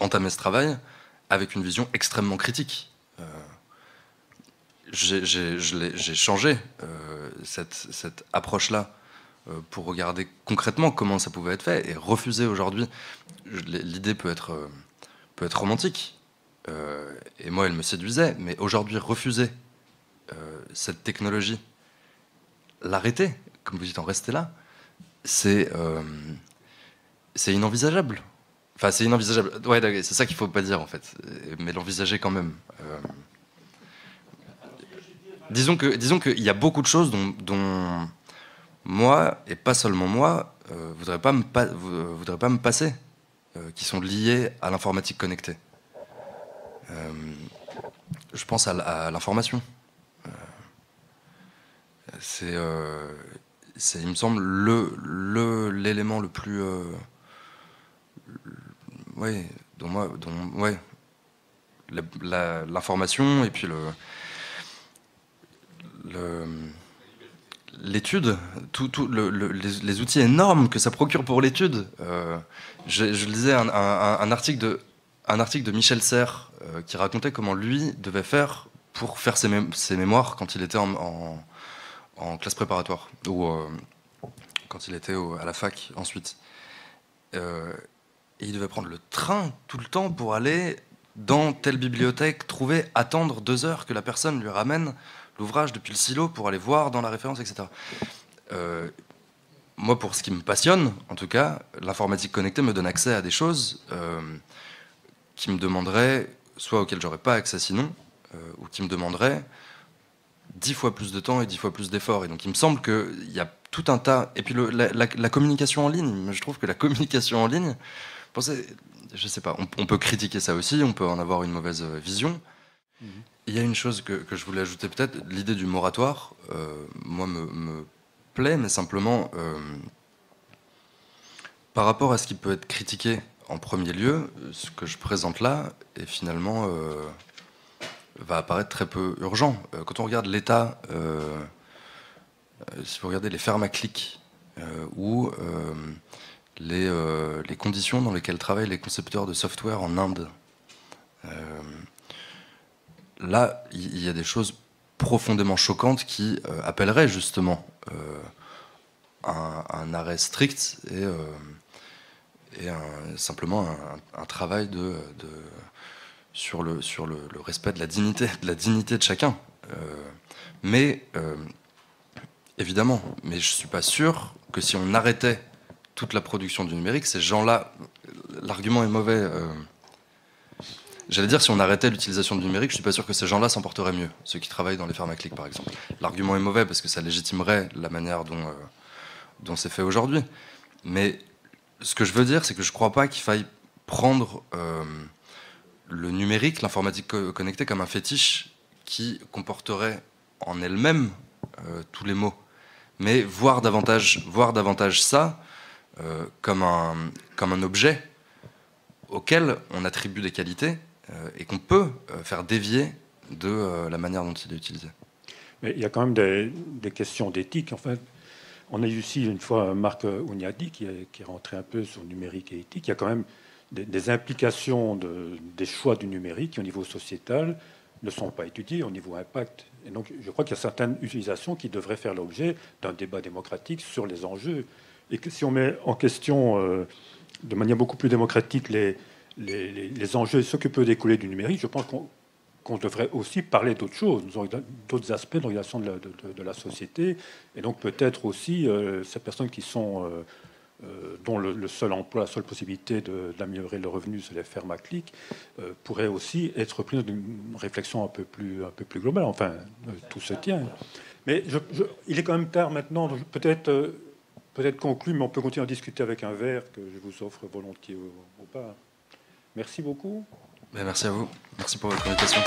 entamé ce travail avec une vision extrêmement critique. J'ai changé cette approche-là pour regarder concrètement comment ça pouvait être fait et refuser aujourd'hui. L'idée peut être romantique, et moi elle me séduisait, mais aujourd'hui refuser cette technologie, l'arrêter, comme vous dites, en rester là, c'est inenvisageable. Enfin, c'est inenvisageable. Ouais, c'est ça qu'il faut pas dire en fait, mais l'envisager quand même. Disons qu'il y a beaucoup de choses dont moi, et pas seulement moi, voudrais pas me passer, qui sont liées à l'informatique connectée. Je pense à l'information. C'est, il me semble, l'élément le plus... l'information et puis l'étude, les outils énormes que ça procure pour l'étude. Je lisais un article de Michel Serres qui racontait comment lui devait faire pour faire ses mémoires quand il était en classe préparatoire ou quand il était à la fac ensuite. Et il devait prendre le train tout le temps pour aller dans telle bibliothèque, attendre 2 heures que la personne lui ramène l'ouvrage depuis le silo pour aller voir dans la référence, etc. Moi, pour ce qui me passionne, en tout cas, l'informatique connectée me donne accès à des choses qui me demanderaient, soit auxquelles j'aurais pas accès sinon, ou qui me demanderaient 10 fois plus de temps et 10 fois plus d'efforts. Et donc il me semble qu'il y a tout un tas... Et puis la communication en ligne, je trouve que la communication en ligne, je sais pas, on peut critiquer ça aussi, on peut en avoir une mauvaise vision. Il y a une chose que je voulais ajouter peut-être, l'idée du moratoire, moi me plaît, mais simplement par rapport à ce qui peut être critiqué en premier lieu, ce que je présente là est finalement va apparaître très peu urgent. Quand on regarde l'État, si vous regardez les fermes à clics ou les conditions dans lesquelles travaillent les concepteurs de software en Inde, là, il y a des choses profondément choquantes qui appelleraient justement un arrêt strict et simplement un travail sur le respect de la dignité de chacun. Mais évidemment, mais je suis pas sûr que si on arrêtait toute la production du numérique, ces gens-là, l'argument est mauvais. J'allais dire, si on arrêtait l'utilisation du numérique, je suis pas sûr que ces gens-là s'en porteraient mieux, ceux qui travaillent dans les fermes à clics, par exemple. L'argument est mauvais parce que ça légitimerait la manière dont c'est fait aujourd'hui. Mais ce que je veux dire, c'est que je crois pas qu'il faille prendre le numérique, l'informatique connectée comme un fétiche qui comporterait en elle-même tous les maux. Mais voir davantage ça comme un objet auquel on attribue des qualités et qu'on peut faire dévier de la manière dont il est utilisé. Mais il y a quand même des questions d'éthique. Enfin, on a eu ici une fois Marc Ouniadi qui est rentré un peu sur numérique et éthique. Il y a quand même des implications des choix du numérique qui, au niveau sociétal, ne sont pas étudiées au niveau impact. Et donc, je crois qu'il y a certaines utilisations qui devraient faire l'objet d'un débat démocratique sur les enjeux. Et que si on met en question de manière beaucoup plus démocratique les enjeux, ce que peut découler du numérique, je pense qu'on devrait aussi parler d'autres choses, d'autres aspects de l'organisation de la société. Et donc peut-être aussi ces personnes qui sont, dont le seul emploi, la seule possibilité d'améliorer le revenu, c'est les fermes à clic, pourraient aussi être prises d'une réflexion un peu plus globale. Enfin, tout se tient. Mais il est quand même tard maintenant, donc peut-être conclu, mais on peut continuer à discuter avec un verre que je vous offre volontiers au bar. Merci beaucoup. Merci à vous. Merci pour votre invitation.